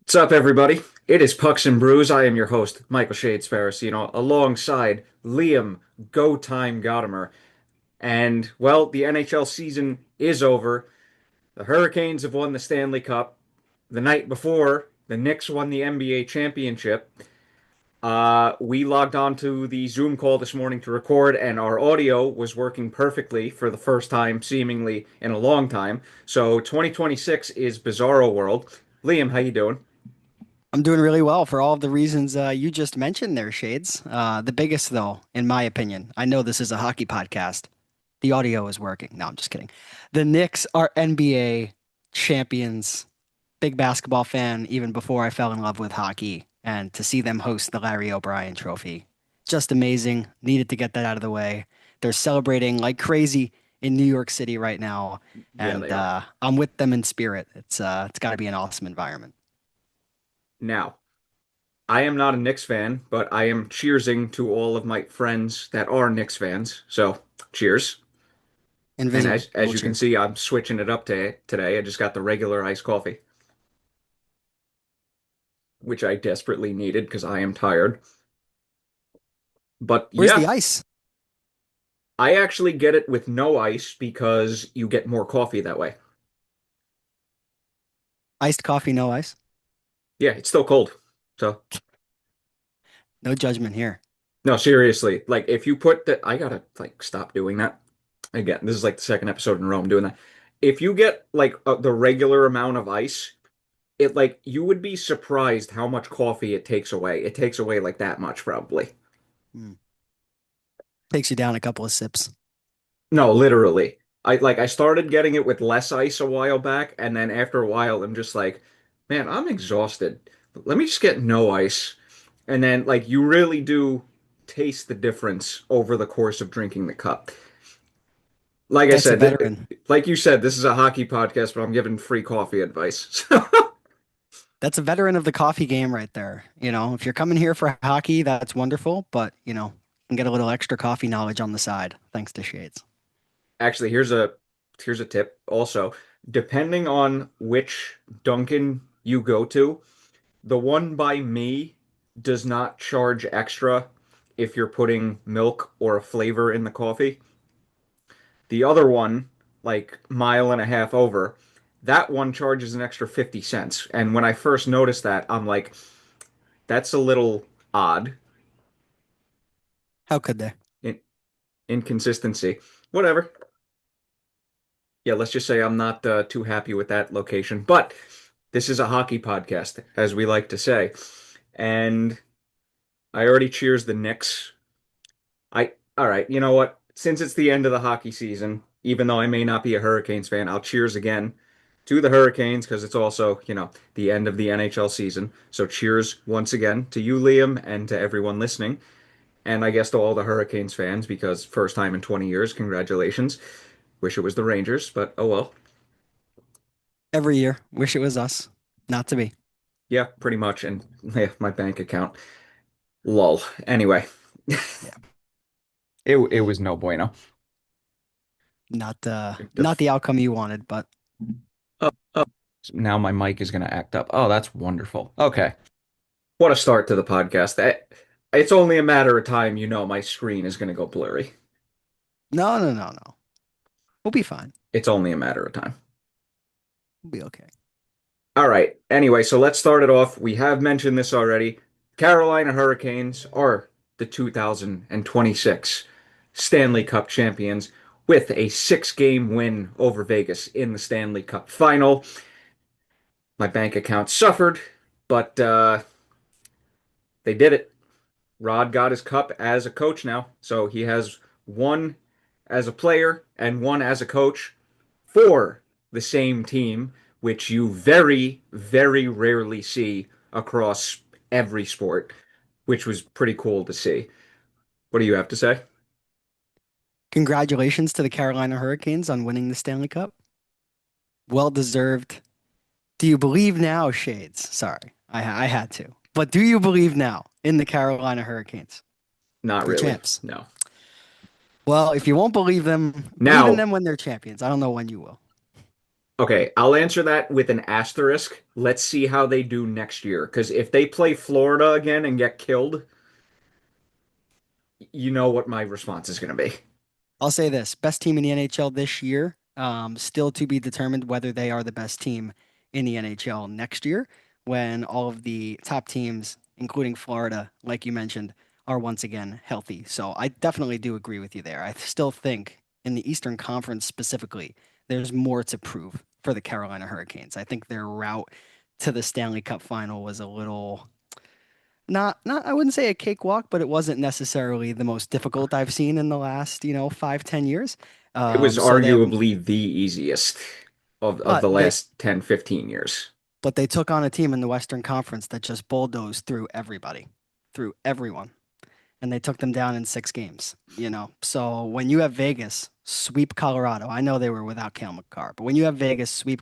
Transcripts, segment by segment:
What's up, everybody? It is Pucks and Brews. I am your host, Michael Shades Ferrisino, alongside Liam Go Time Godimer. And, well, the NHL season is over. The Hurricanes have won the Stanley Cup. The night before, the Knicks won the NBA championship. We logged on to the Zoom call this morning to record, and our audio was working perfectly for the first time, seemingly in a long time. So 2026 is Bizarro World. Liam, how you doing? I'm doing really well for all of the reasons you just mentioned there, Shades. The biggest, though, in my opinion, I know this is a hockey podcast. The audio is working. No, I'm just kidding. The Knicks are NBA champions. Big basketball fan even before I fell in love with hockey. And to see them host the Larry O'Brien Trophy, just amazing. Needed to get that out of the way. They're celebrating like crazy in New York City right now, Yeah, and they are. I'm with them in spirit. It's got to be an awesome environment. Now, I am not a Knicks fan, but I am cheersing to all of my friends that are Knicks fans. So, cheers. And as Invisible you can cheer. see, I'm switching it up today. I just got the regular iced coffee, which I desperately needed because I am tired. But Where's yeah, the ice? I actually get it with no ice because you get more coffee that way. Iced coffee, no ice. Yeah, it's still cold. So, No judgment here. no, seriously, like if you put that, I gotta like stop doing that. Again, this is like the second episode in a row I'm doing that. If you get like the regular amount of ice, it like you would be surprised how much coffee it takes away. It takes away like that much probably. Hmm. Takes you down a couple of sips. No, literally. I started getting it with less ice a while back, and then after a while I'm just like, man, I'm exhausted. Let me just get no ice. And then like you really do taste the difference over the course of drinking the cup. Like I That's a said, veteran. like you said, this is a hockey podcast, but I'm giving free coffee advice. That's a veteran of the coffee game right there. If you're coming here for hockey, that's wonderful, but you can get a little extra coffee knowledge on the side, thanks to Shades. Actually, here's a tip also. Depending on which Dunkin' you go to, the one by me does not charge extra if you're putting milk or a flavor in the coffee. The other one, like mile and a half over, that one charges an extra 50 cents. And when I first noticed that, I'm like, that's a little odd. How could they? In inconsistency. Whatever. Yeah, let's just say I'm not too happy with that location. But this is a hockey podcast, as we like to say. And I already cheers the Knicks. All right, you know what? Since it's the end of the hockey season, even though I may not be a Hurricanes fan, I'll cheers again to the Hurricanes because it's also, the end of the NHL season. So cheers once again to you, Liam, and to everyone listening. And I guess to all the Hurricanes fans because first time in 20 years, congratulations. Wish it was the Rangers, but oh well. Every year. Wish it was us. Not to be. Yeah, pretty much. And yeah, my bank account. Lol. Anyway, Yeah. it was no bueno. Not The not the outcome you wanted, but oh, oh. Now my mic is going to act up. Oh, that's wonderful. Okay. What a start to the podcast. It's only a matter of time, my screen is going to go blurry. no, no, no, no. We'll be fine. It's only a matter of time. We'll be okay. All right. Anyway, so let's start it off. We have mentioned this already. Carolina Hurricanes are the 2026 Stanley Cup champions with a six-game win over Vegas in the Stanley Cup Final. My bank account suffered, but they did it. Rod got his cup as a coach now, so he has one as a player and one as a coach for the same team, which you very, very rarely see across every sport, which was pretty cool to see. What do you have to say? Congratulations to the Carolina Hurricanes on winning the Stanley Cup. Well deserved. Do you believe now, Shades? Sorry, I had to. But do you believe now in the Carolina Hurricanes Not for really. champs? No. Well, if you won't believe them, believe in Now, them when they're champions. I don't know when you will. Okay, I'll answer that with an asterisk. Let's see how they do next year. Because if they play Florida again and get killed, you know what my response is going to be. I'll say this, best team in the NHL this year, still to be determined whether they are the best team in the NHL next year when all of the top teams, including Florida, like you mentioned, are once again healthy. So I definitely do agree with you there. I still think in the Eastern Conference specifically, there's more to prove for the Carolina Hurricanes. I think their route to the Stanley Cup Final was a little not I wouldn't say a cakewalk, but it wasn't necessarily the most difficult I've seen in the last, 5, 10 years. It was So they have, arguably the easiest of but the they last 10, 15 years. but they took on a team in the Western Conference that just bulldozed through everybody, through everyone, and they took them down in 6 games. So when you have Vegas sweep Colorado, I know they were without Cale Makar, but when you have Vegas sweep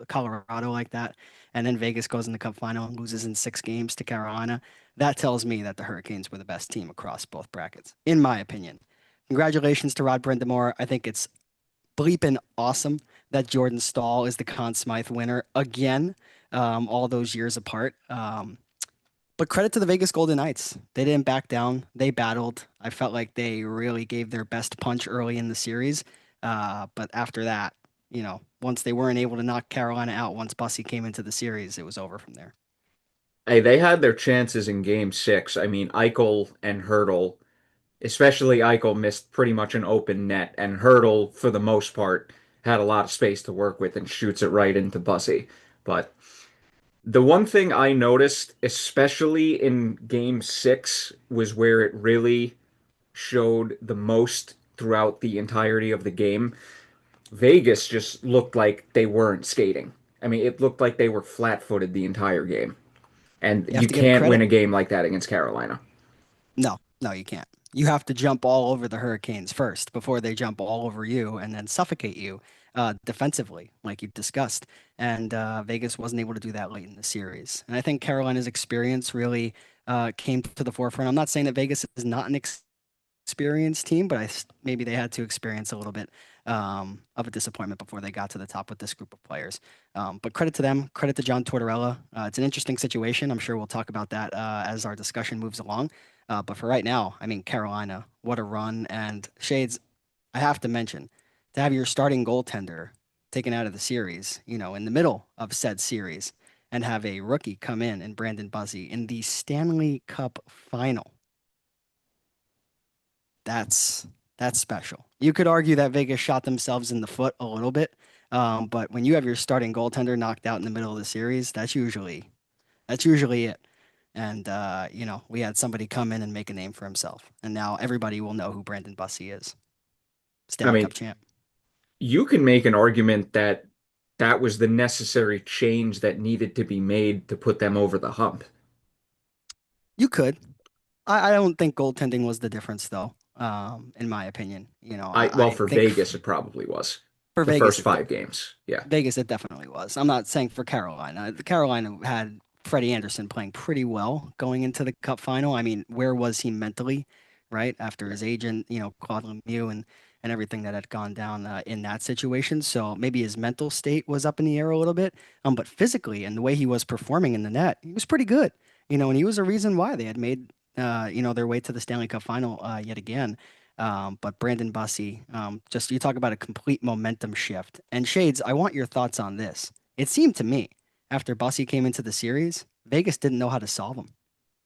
Colorado like that, and then Vegas goes in the Cup final and loses in 6 games to Carolina, that tells me that the Hurricanes were the best team across both brackets, in my opinion. Congratulations to Rod Brind'Amour. I think it's bleeping awesome that Jordan Staal is the Conn.Smythe winner again, all those years apart. But credit to the Vegas Golden Knights. They didn't back down. They battled. I felt like they really gave their best punch early in the series. But after that, once they weren't able to knock Carolina out, once Bussy came into the series, it was over from there. Hey, they had their chances in game six. I mean, Eichel and Hurdle, especially Eichel, missed pretty much an open net, and Hurdle, for the most part, had a lot of space to work with and shoots it right into Bussy. But the one thing I noticed, especially in game six, was where it really showed the most throughout the entirety of the game. Vegas just looked like they weren't skating. I mean, it looked like they were flat-footed the entire game. And You have you to give can't win credit. a game like that against Carolina. No, no, you can't. You have to jump all over the Hurricanes first before they jump all over you and then suffocate you defensively, like you discussed. And Vegas wasn't able to do that late in the series. And I think Carolina's experience really came to the forefront. I'm not saying that Vegas is not an experienced team, but maybe they had to experience a little bit of a disappointment before they got to the top with this group of players. But credit to them, credit to John Tortorella. It's an interesting situation. I'm sure we'll talk about that as our discussion moves along. But for right now, I mean, Carolina, what a run. And Shades, I have to mention, to have your starting goaltender taken out of the series, in the middle of said series, and have a rookie come in and Brandon Buzzy in the Stanley Cup Final. That's that's special. You could argue that Vegas shot themselves in the foot a little bit, but when you have your starting goaltender knocked out in the middle of the series, that's usually it. And we had somebody come in and make a name for himself, and now everybody will know who Brandon Bussey is, I Stanley Cup mean, champ. you can make an argument that that was the necessary change that needed to be made to put them over the hump. You could. I don't think goaltending was the difference, though. In my opinion, Well, I for think Vegas, it probably was for the Vegas, first five games. Yeah. Vegas, it definitely was. I'm not saying for Carolina. Carolina had Freddie Anderson playing pretty well going into the Cup final. I mean, where was he mentally, right? After his agent, Claude Lemieux and everything that had gone down in that situation. So maybe his mental state was up in the air a little bit. But physically and the way he was performing in the net, he was pretty good. And he was a reason why they had made, their way to the Stanley Cup final yet again. But Brandon Bussey, just you talk about a complete momentum shift. And Shades, I want your thoughts on this. It seemed to me after Bussey came into the series, Vegas didn't know how to solve him,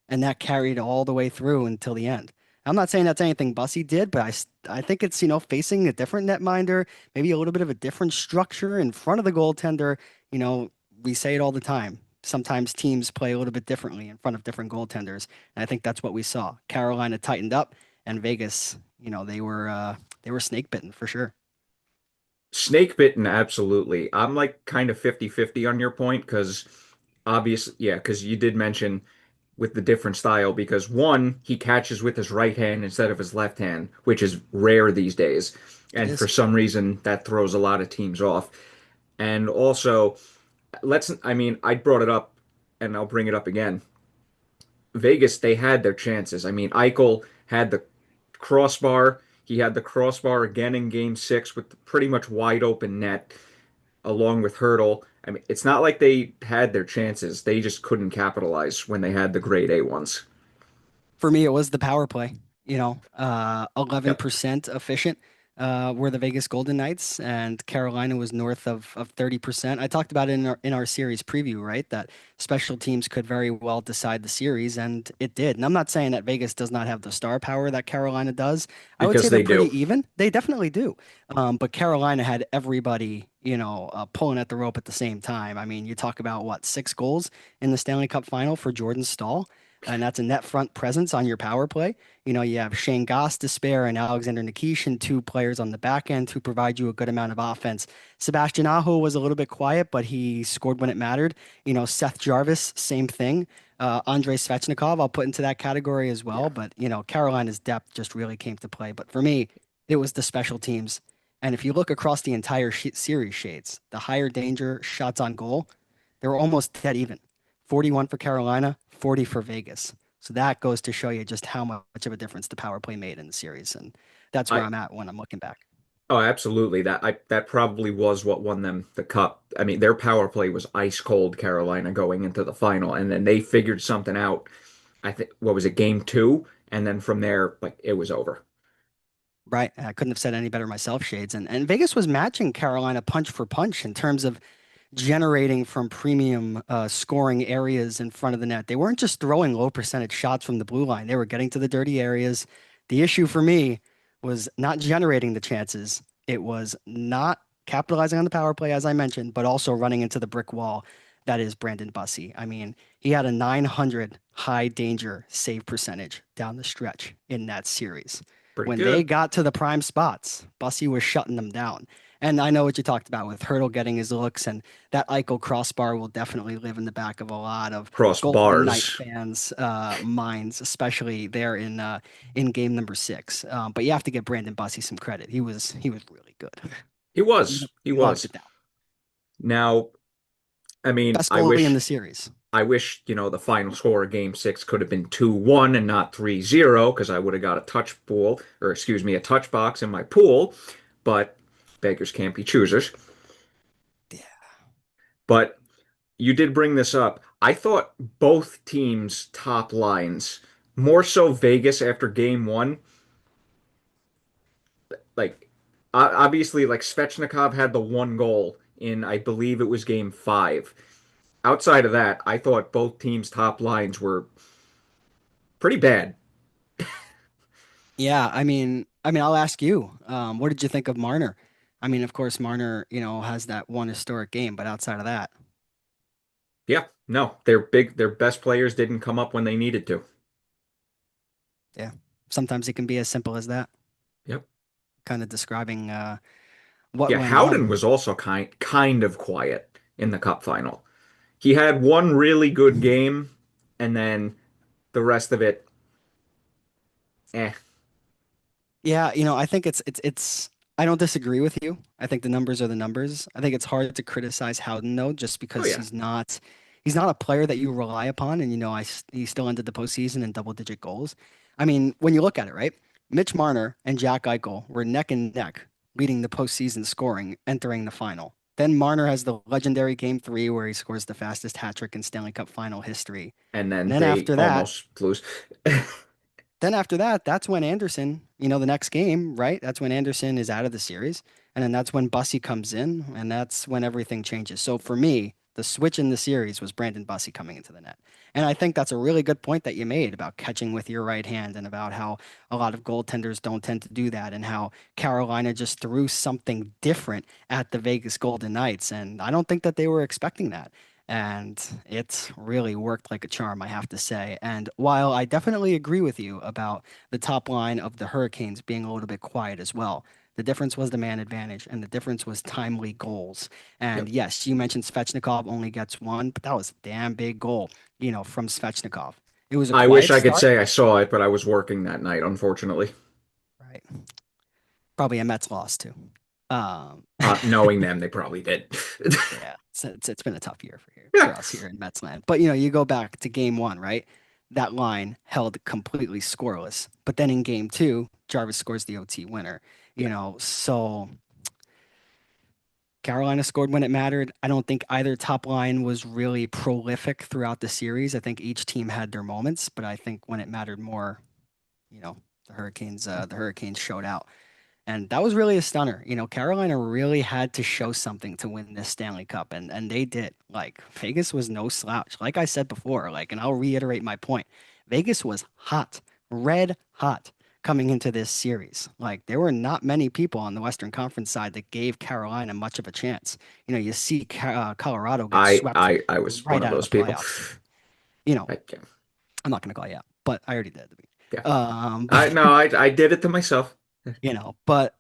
and that carried all the way through until the end. I'm not saying that's anything Bussey did, but I think it's facing a different netminder, maybe a little bit of a different structure in front of the goaltender. You know, we say it all the time. Sometimes teams play a little bit differently in front of different goaltenders, and I think that's what we saw. Carolina tightened up, and Vegas, they were snake bitten for sure. Snake bitten, absolutely. I'm like kind of 50-50 on your point because obviously, yeah, because you did mention with the different style because one, he catches with his right hand instead of his left hand, which is rare these days. It And for is. some reason, that throws a lot of teams off. And also, I mean, I brought it up and I'll bring it up again. Vegas, they had their chances. I mean, Eichel had the crossbar. He had the crossbar again in game six with the pretty much wide open net. along with Hurdle. I mean, it's not like they had their chances. They just couldn't capitalize when they had the grade A ones. For me, it was the power play. Yep. 11% efficient were the Vegas Golden Knights, and Carolina was north of 30%. I talked about it in our series preview, right? That special teams could very well decide the series, and it did. And I'm not saying that Vegas does not have the star power that Carolina does. I would say Because they're they do. pretty even. They definitely do. But Carolina had everybody, pulling at the rope at the same time. I mean, you talk about what, 6 goals in the Stanley Cup Final for Jordan Staal, and that's a net front presence on your power play. You have Shane Goss to spare and Alexander Nikishin, two players on the back end to provide you a good amount of offense. Sebastian Aho was a little bit quiet, but he scored when it mattered. Seth Jarvis, same thing. Andrei Svechnikov, I'll put into that category as well. Yeah. But, Carolina's depth just really came to play. But for me, it was the special teams. And if you look across the entire series shades, the higher danger shots on goal, they were almost dead even. 41 for Carolina, 40 for Vegas. So that goes to show you just how much of a difference the power play made in the series. And that's where I I'm at when I'm looking back. Oh, absolutely. That probably was what won them the cup. I mean, their power play was ice cold, Carolina going into the final, and then they figured something out. I think what was it, game two? And then from there, like it was over. Right. I couldn't have said any better myself, Shades. And Vegas was matching Carolina punch for punch in terms of generating from premium scoring areas in front of the net. They weren't just throwing low percentage shots from the blue line, they were getting to the dirty areas. The issue for me was not generating the chances, it was not capitalizing on the power play, as I mentioned, but also running into the brick wall that is Brandon Bussey. I mean, he had a 900 high danger save percentage down the stretch in that series. Pretty When they good. got to the prime spots, Bussey was shutting them down. And I know what you talked about with Hurdle getting his looks, and that Eichel crossbar will definitely live in the back of a lot of Golden Knight Crossbars. fans' minds, especially there in game number 6. But you have to give Brandon Bussey some credit. He was really good. He You, was. He you locked was. it down. Now, I mean, Best goalie in the series. I wish, the final score of game six could have been 2-1 and not 3-0 because I would have got a touch pool, or excuse me, a touch box in my pool, but beggars can't be choosers. Yeah. But you did bring this up. I thought both teams' top lines, more so Vegas after game one, like obviously like Svechnikov had the one goal in I believe it was game five. Outside of that, I thought both teams' top lines were pretty bad. Yeah, I mean, I'll ask you. What did you think of Marner? I mean, of course, Marner, has that one historic game, but outside of that, Yeah, no, their best players didn't come up when they needed to. yeah, sometimes it can be as simple as that. Yep. Kind of describing what Yeah, went Howden on. was also kind of quiet in the cup final. He had one really good game, and then the rest of it, eh. Yeah, I think it's I don't disagree with you. I think the numbers are the numbers. I think it's hard to criticize Howden though, just Oh because yeah. he's not a player that you rely upon, and he still ended the postseason in double-digit goals. I mean, when you look at it, right? Mitch Marner and Jack Eichel were neck and neck leading the postseason scoring entering the final. Then Marner has the legendary game 3 where he scores the fastest hat trick in Stanley Cup final history. And And then then they after that, almost lose. that's when Anderson, the next game, right? That's when Anderson is out of the series. And then that's when Bussy comes in, and that's when everything changes. So for me, the switch in the series was Brandon Bussy coming into the net. And I think that's a really good point that you made about catching with your right hand and about how a lot of goaltenders don't tend to do that and how Carolina just threw something different at the Vegas Golden Knights. And I don't think that they were expecting that. And it really worked like a charm, I have to say. And while I definitely agree with you about the top line of the Hurricanes being a little bit quiet as well, the difference was the man advantage, and the difference was timely goals. And Yep. yes, you mentioned Svechnikov only gets one, but that was a damn big goal, from Svechnikov. It was a I wish quiet I could start, say I saw it, but I was working that night, unfortunately. right? Probably a Mets loss too. Um, Knowing them, they probably did. Yeah, it's been a tough year for Yeah. us here in Mets land. But you go back to game 1, right? That line held completely scoreless. But then in game 2, Jarvis scores the OT winner. Yeah. So Carolina scored when it mattered. I don't think either top line was really prolific throughout the series. I think each team had their moments, but I think when it mattered more, you know, the Hurricanes showed out. And that was really a stunner. Carolina really had to show something to win this Stanley Cup, and they did. Like Vegas was no slouch. Like I said before, and I'll reiterate my point. Vegas was hot, red hot coming into this series. Like there were not many people on the Western Conference side that gave Carolina much of a chance. You see Colorado get swept I was one right of out of those the people. playoffs. You know, Yeah. I'm not going to call you out, but I already did at the beginning. Yeah. I But no, I did it to myself. but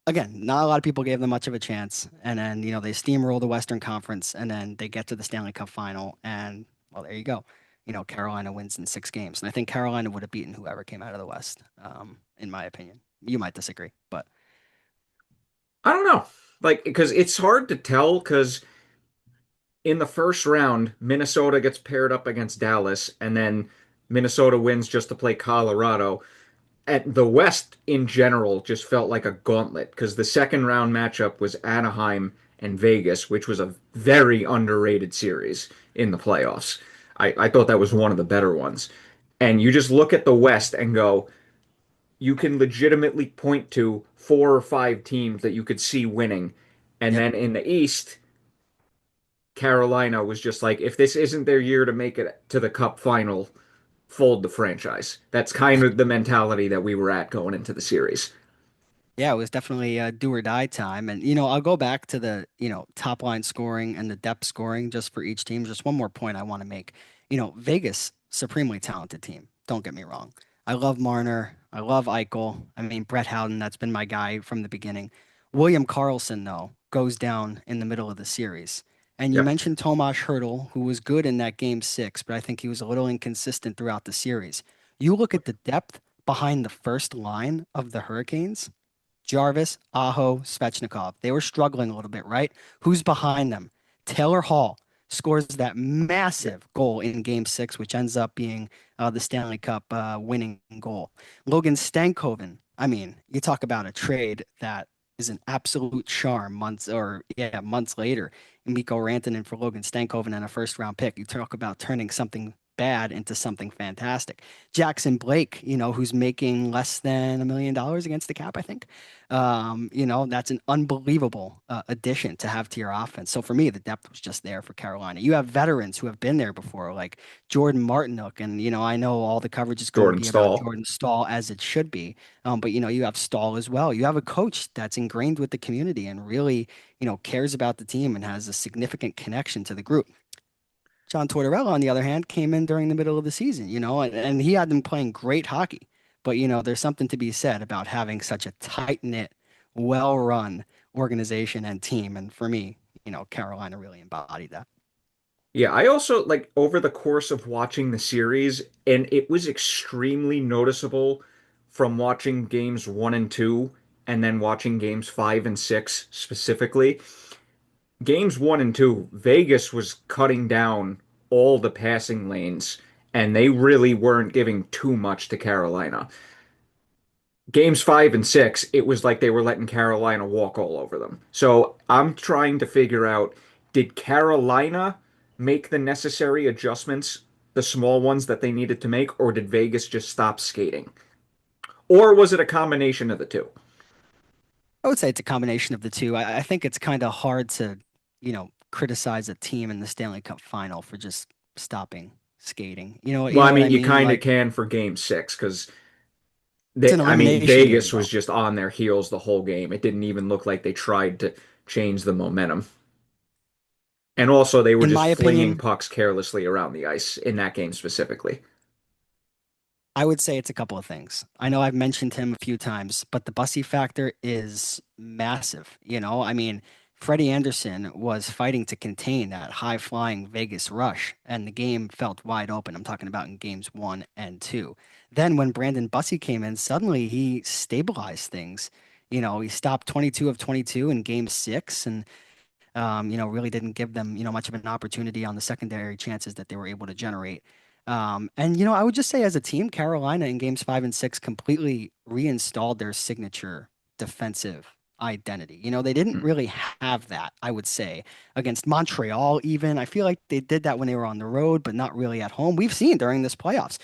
again, not a lot of people gave them much of a chance. And then, they steamroll the Western Conference and then they get to the Stanley Cup final. And well, there you go. Carolina wins in 6 games. And I think Carolina would have beaten whoever came out of the West, in my opinion. You might disagree, but I don't know. Like, because it's hard to tell because in the first round, Minnesota gets paired up against Dallas, and then Minnesota wins just to play Colorado. And the West in general just felt like a gauntlet because the second round matchup was Anaheim and Vegas, which was a very underrated series in the playoffs. I thought that was one of the better ones. And you just look at the West and go, you can legitimately point to 4 or 5 teams that you could see winning. And yep. then in the East, Carolina was just like, if this isn't their year to make it to the Cup final, fold the franchise. That's kind of the mentality that we were at going into the series. Yeah, it was definitely a do or die time. And, I'll go back to the, top line scoring and the depth scoring just for each team. Just one more point I want to make. Vegas, supremely talented team. Don't get me wrong. I love Marner. I love Eichel. I mean, Brett Howden, that's been my guy from the beginning. William Karlsson, though, goes down in the middle of the series. And you Yeah. mentioned Tomas Hertl, who was good in that game 6, but I think he was a little inconsistent throughout the series. You look at the depth behind the first line of the Hurricanes. Jarvis, Aho, Svechnikov. They were struggling a little bit, right? Who's behind them? Taylor Hall scores that Yeah. massive goal in game 6, which ends up being the Stanley Cup winning goal. Logan Stankoven. I mean, you talk about a trade that is an absolute charm months later. Mikko Rantanen for Logan Stankoven and a first round pick. You talk about turning something bad into something fantastic. Jackson Blake, who's making less than $1 million against the cap, I think. That's an unbelievable addition to have to your offense. So for me, the depth was just there for Carolina. You have veterans who have been there before, like Jordan Martinook, and I know all the coverage is going to Jordan be about Stahl. Jordan Stahl as it should be, but you have Stahl as well. You have a coach that's ingrained with the community and really, cares about the team and has a significant connection to the group. John Tortorella, on the other hand, came in during the middle of the season, and he had them playing great hockey. But, there's something to be said about having such a tight-knit, well-run organization and team. And for me, Carolina really embodied that. Yeah, I also like over the course of watching the series, and it was extremely noticeable from watching games 1 and 2 and then watching games 5 and 6 specifically. Games 1 and 2, Vegas was cutting down all the passing lanes, and they really weren't giving too much to Carolina. Games 5 and 6, it was like they were letting Carolina walk all over them. So I'm trying to figure out, did Carolina make the necessary adjustments, the small ones that they needed to make, or did Vegas just stop skating? Or was it a combination of the two? I would say it's a combination of the two. I think it's kind of hard to, criticize a team in the Stanley Cup final for just stopping skating. You Well, I know what mean, I you mean? kind of Like can for game 6 because it's an I mean, elimination game, Vegas was though. just on their heels the whole game. It didn't even look like they tried to change the momentum. And also, they were In just my flinging opinion, pucks carelessly around the ice in that game specifically. I would say it's a couple of things. I know I've mentioned him a few times, but the Bussy factor is massive. I mean, Freddie Anderson was fighting to contain that high flying Vegas rush, and the game felt wide open. I'm talking about in games 1 and 2. Then when Brandon Bussy came in, suddenly he stabilized things. He stopped 22 of 22 in game 6 and really didn't give them, much of an opportunity on the secondary chances that they were able to generate. And I would just say as a team, Carolina in games 5 and 6 completely reinstalled their signature defensive identity. They didn't Mm. really have that, I would say, against Montreal even. I feel like they did that when they were on the road, but not really at home. We've seen during this playoffs,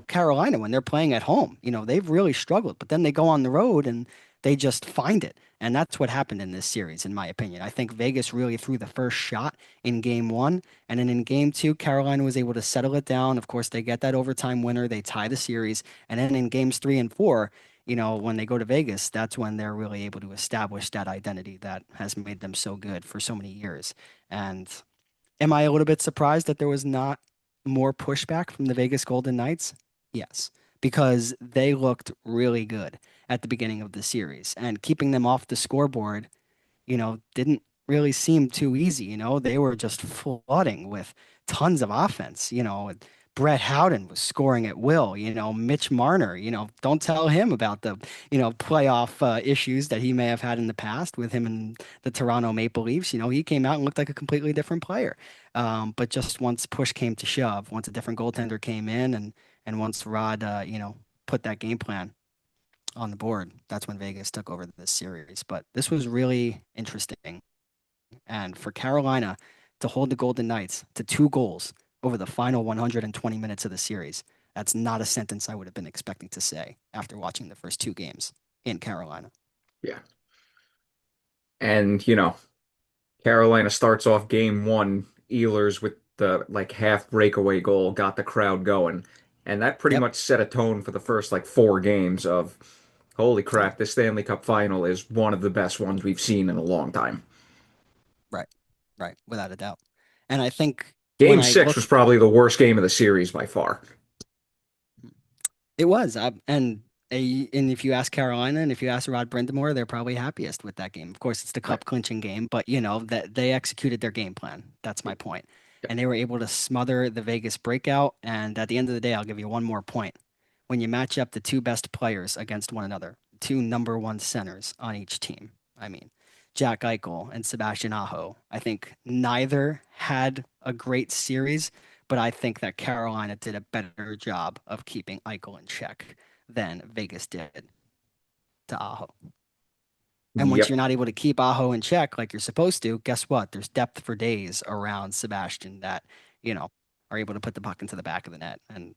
Carolina, when they're playing at home, they've really struggled, but then they go on the road and they just find it. And that's what happened in this series, in my opinion. I think Vegas really threw the first shot in game one. And then in game two, Carolina was able to settle it down. Of course, they get that overtime winner, they tie the series. And then in games three and four, when they go to Vegas, that's when they're really able to establish that identity that has made them so good for so many years. And am I a little bit surprised that there was not more pushback from the Vegas Golden Knights? Yes, because they looked really good at the beginning of the series, and keeping them off the scoreboard didn't really seem too easy. They were just flooding with tons of offense. Brett Howden was scoring at will. Mitch Marner, don't tell him about the, playoff issues that he may have had in the past with him and the Toronto Maple Leafs. He came out and looked like a completely different player. But just once push came to shove, once a different goaltender came in and once Rod, put that game plan on the board, that's when Vegas took over this series. But this was really interesting. And for Carolina to hold the Golden Knights to 2 goals over the final 120 minutes of the series, that's not a sentence I would have been expecting to say after watching the first 2 games in Carolina. Yeah. And, Carolina starts off game one, Ehlers with the like half breakaway goal got the crowd going. And that pretty Yep. much set a tone for the first like 4 games of holy Oh, crap, this Stanley Cup final is one of the best ones we've seen in a long time. right. Right. Without a doubt. And I think when Game I six was look, probably the worst game of the series by far. it was, and if you ask Carolina and if you ask Rod Brindamore, they're probably happiest with that game. Of course, it's the Right. cup clinching game, but that they executed their game plan. That's my point. Yeah. And they were able to smother the Vegas breakout. And at the end of the day, I'll give you one more point. When you match up the two best players against one another, two number one centers on each team, I mean, Jack Eichel and Sebastian Aho, I think neither had a great series, but I think that Carolina did a better job of keeping Eichel in check than Vegas did to Aho. And once you're Yep. not able to keep Aho in check like you're supposed to, guess what? There's depth for days around Sebastian that, are able to put the puck into the back of the net. And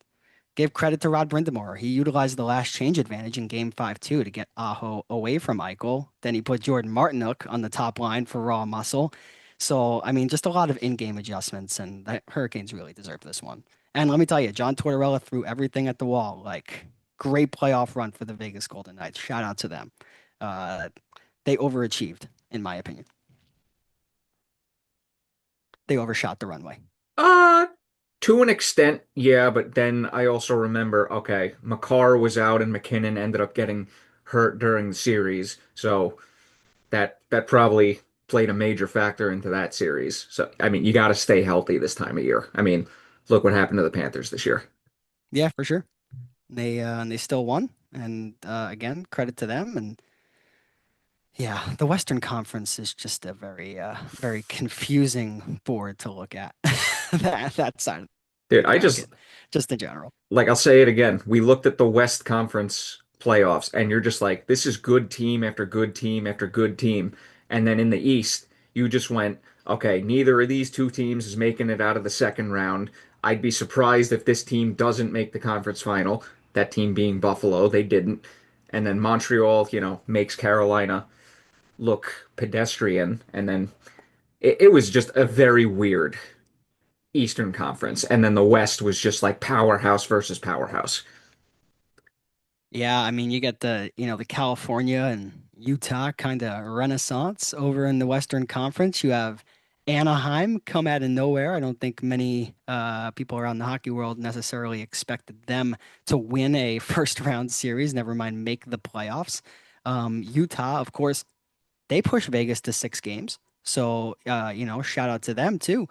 give credit to Rod Brindamore. He utilized the last change advantage in game 5 too to get Aho away from Eichel. Then he put Jordan Martinook on the top line for raw muscle. So, I mean, just a lot of in-game adjustments, and the Hurricanes really deserve this one. And let me tell you, John Tortorella threw everything at the wall. Like, great playoff run for the Vegas Golden Knights. Shout out to them. Uh, they overachieved, in my opinion. They overshot the runway. Uh, to an extent, yeah, but then I also remember, okay, Makar was out and McKinnon ended up getting hurt during the series, so that probably played a major factor into that series. So, I mean, you got to stay healthy this time of year. I mean, look what happened to the Panthers this year. Yeah, for sure. And they still won. And again, credit to them. And yeah, the Western Conference is just a very confusing board to look at. That side of Dude, the I just bracket, just in general. like I'll say it again. We looked at the West Conference playoffs, and you're just like, this is good team after good team after good team. And then in the East, you just went, okay, neither of these two teams is making it out of the second round. I'd be surprised if this team doesn't make the conference final. That team being Buffalo, they didn't. And then Montreal, makes Carolina look pedestrian. And then it was just a very weird Eastern Conference. And then the West was just like powerhouse versus powerhouse. Yeah, I mean, you get the California and Utah kind of renaissance over in the Western Conference. You have Anaheim come out of nowhere. I don't think many people around the hockey world necessarily expected them to win a first round series, never mind make the playoffs. Utah, of course, they pushed Vegas to 6 games. So, shout out to them too.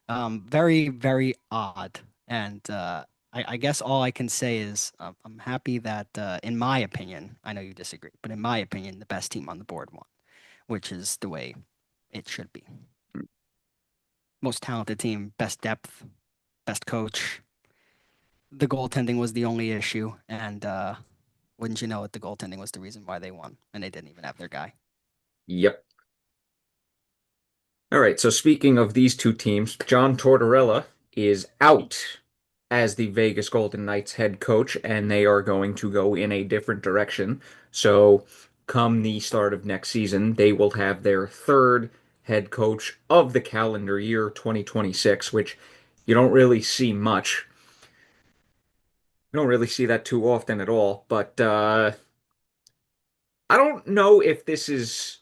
Very, very odd. And I guess all I can say is I'm happy that, in my opinion, I know you disagree, but in my opinion, the best team on the board won, which is the way it should be. Most talented team, best depth, best coach. The goaltending was the only issue. And wouldn't you know it, the goaltending was the reason why they won. And they didn't even have their guy. Yep. All right, so speaking of these two teams, John Tortorella is out as the Vegas Golden Knights head coach, and they are going to go in a different direction. So, come the start of next season, they will have their third head coach of the calendar year 2026, which you don't really see much. You don't really see that too often at all, but I don't know if this is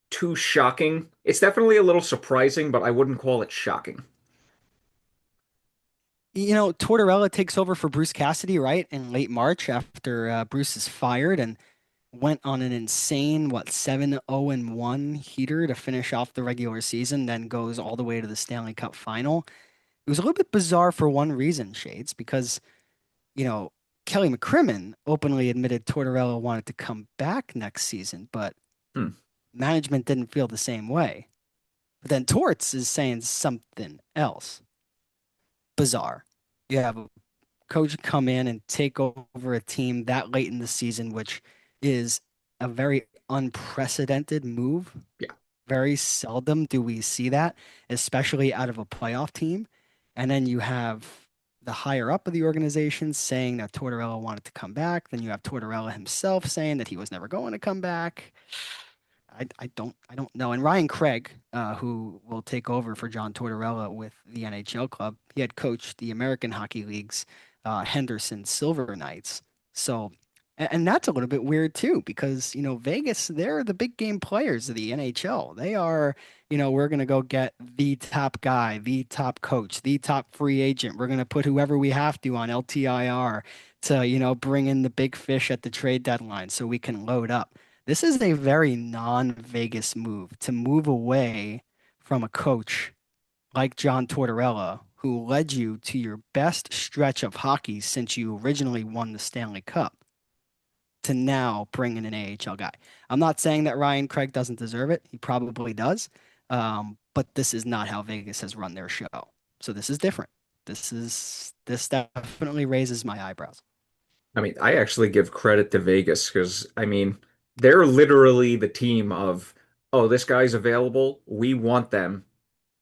too shocking. It's definitely a little surprising, but I wouldn't call it shocking. Tortorella takes over for Bruce Cassidy, right, in late March after Bruce is fired and went on an insane, 7-0-1 heater to finish off the regular season, then goes all the way to the Stanley Cup Final. It was a little bit bizarre for one reason, Shades, because, you know, Kelly McCrimmon openly admitted Tortorella wanted to come back next season, but Hmm. management didn't feel the same way. But then Torts is saying something else. Bizarre. You have a coach come in and take over a team that late in the season, which is a very unprecedented move. Yeah. Very seldom do we see that, especially out of a playoff team. And then you have the higher up of the organization saying that Tortorella wanted to come back. Then you have Tortorella himself saying that he was never going to come back. I don't know. And Ryan Craig, who will take over for John Tortorella with the NHL club, he had coached the American Hockey League's Henderson Silver Knights. So, and that's a little bit weird too, because Vegas, they're the big game players of the NHL. They are, we're gonna go get the top guy, the top coach, the top free agent. We're gonna put whoever we have to on LTIR to, bring in the big fish at the trade deadline so we can load up. This is a very non-Vegas move to move away from a coach like John Tortorella, who led you to your best stretch of hockey since you originally won the Stanley Cup, to now bring in an AHL guy. I'm not saying that Ryan Craig doesn't deserve it. He probably does. But this is not how Vegas has run their show. So this is different. This definitely raises my eyebrows. I mean, I actually give credit to Vegas because, I mean, they're literally the team of, oh, this guy's available. We want them.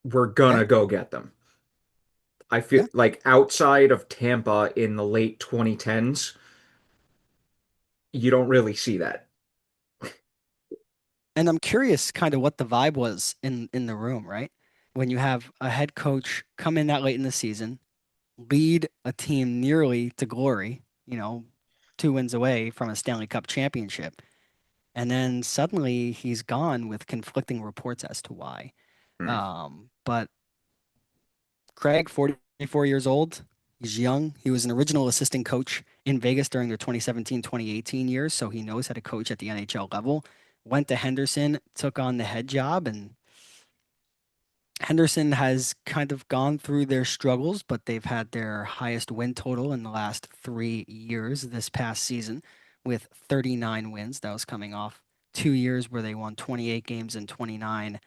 We're Yeah, gonna go get them. I feel yeah. like outside of Tampa in the late 2010s, you don't really see that. And I'm curious kind of what the vibe was in the room, right? When you have a head coach come in that late in the season, lead a team nearly to glory, 2 wins away from a Stanley Cup championship, and then suddenly he's gone with conflicting reports as to why. Hmm. But Craig, 44 years old, he's young. He was an original assistant coach in Vegas during their 2017-2018 years, so he knows how to coach at the NHL level. Went to Henderson, took on the head job, and Henderson has kind of gone through their struggles, but they've had their highest win total in the last 3 years this past season with 39 wins. That was coming off 2 years where they won 28 games and 29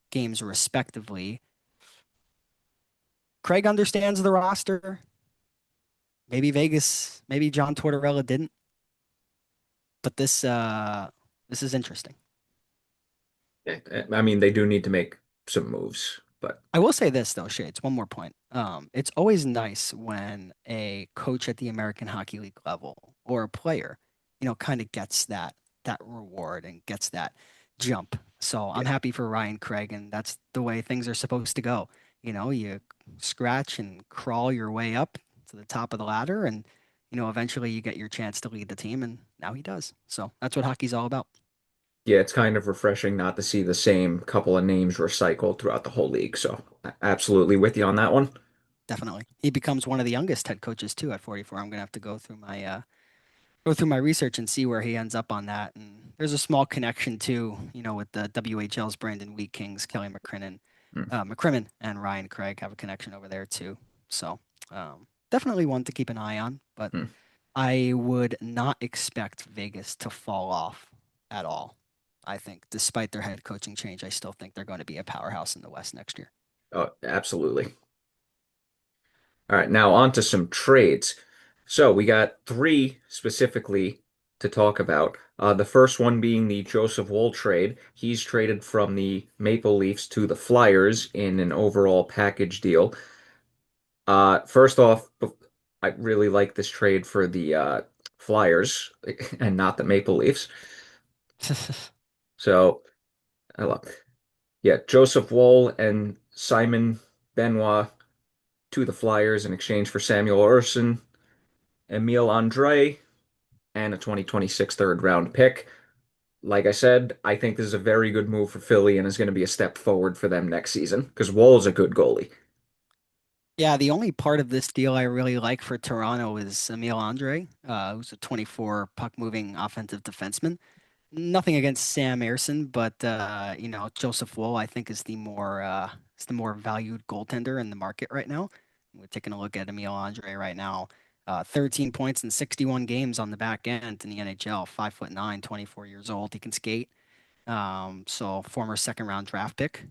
games, respectively. Craig understands the roster. Maybe Vegas, maybe John Tortorella didn't, but this is interesting. I mean, they do need to make some moves, but I will say this though, Shades, one more point. It's always nice when a coach at the American Hockey League level or a player, kind of gets that reward and gets that jump. So I'm yeah. happy for Ryan Craig, and that's the way things are supposed to go. You scratch and crawl your way up to the top of the ladder, and eventually you get your chance to lead the team, and now he does. So that's what hockey's all about. Yeah, it's kind of refreshing not to see the same couple of names recycled throughout the whole league. So, absolutely with you on that one. Definitely. He becomes one of the youngest head coaches too at 44. I'm gonna have to go through my research and see where he ends up on that. And there's a small connection too, with the WHL's Brandon Wheat Kings, Kelly Hmm. McCrimmon and Ryan Craig have a connection over there too. So definitely one to keep an eye on. But Hmm. I would not expect Vegas to fall off at all. I think, despite their head coaching change, I still think they're going to be a powerhouse in the West next year. Oh, absolutely. All right, now on to some trades. So we got three specifically to talk about. The first one being the Joseph Woll trade. He's traded from the Maple Leafs to the Flyers in an overall package deal. First off, I really like this trade for the Flyers and not the Maple Leafs. So, I love, yeah, Joseph Woll and Simon Benoit to the Flyers in exchange for Samuel Ersson, Emile Andre, and a 2026 third round pick. Like I said, I think this is a very good move for Philly and is going to be a step forward for them next season because Woll's a good goalie. Yeah, the only part of this deal I really like for Toronto is Emile Andre, who's a 24 puck moving offensive defenseman. Nothing against Sam Ersson, but Joseph Woll I think is the more valued goaltender in the market right now. We're taking a look at Emile Andre right now. 13 points in 61 games on the back end in the NHL, 5'9", 24 years old. He can skate. So former second round draft pick.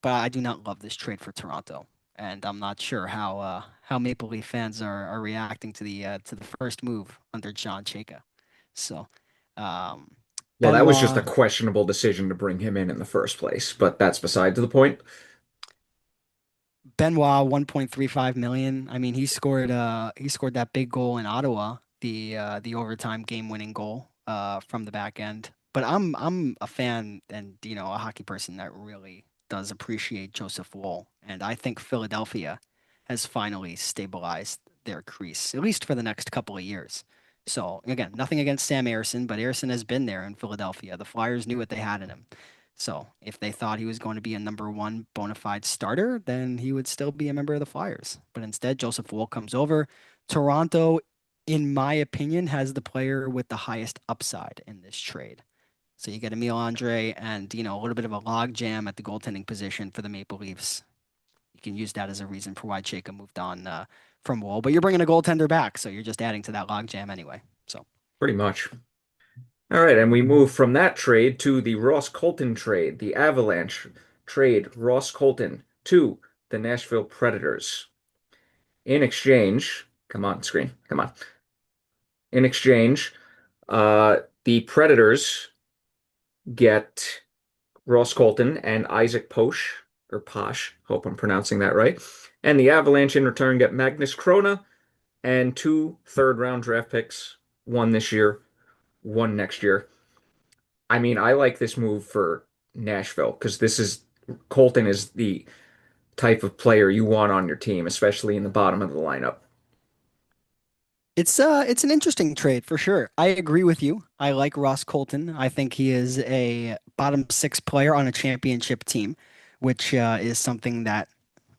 But I do not love this trade for Toronto. And I'm not sure how Maple Leaf fans are reacting to the first move under John Chayka. So um, Well, that was just a Benoit questionable decision to bring him in the first place, but that's beside to the point. Benoit 1.35 million. I mean, he scored that big goal in Ottawa, the overtime game-winning goal from the back end. But I'm a fan and a hockey person that really does appreciate Joseph Woll, and I think Philadelphia has finally stabilized their crease, at least for the next couple of years. So again, nothing against Sam Ersson, but Ersson has been there in Philadelphia. The Flyers knew what they had in him. So if they thought he was going to be a number one bona fide starter, then he would still be a member of the Flyers. But instead, Joseph Woll comes over. Toronto, in my opinion, has the player with the highest upside in this trade. So you get Emile Andre and, a little bit of a log jam at the goaltending position for the Maple Leafs. You can use that as a reason for why Chayka moved on from Woll. But you're bringing a goaltender back, so you're just adding to that log jam anyway. So Pretty much. All right, and we move from that trade to the Ross Colton trade, the Avalanche trade Ross Colton to the Nashville Predators. In exchange, come on, screen, come on. In exchange, the Predators get Ross Colton and Isaac Posh, or Posh, hope I'm pronouncing that right. And the Avalanche in return get Magnus Krona and two third round draft picks, one this year, one next year. I mean, I like this move for Nashville because this is Colton is the type of player you want on your team, especially in the bottom of the lineup. it's an interesting trade for sure. I agree with you. I like Ross Colton. I think he is a bottom six player on a championship team, which is something that,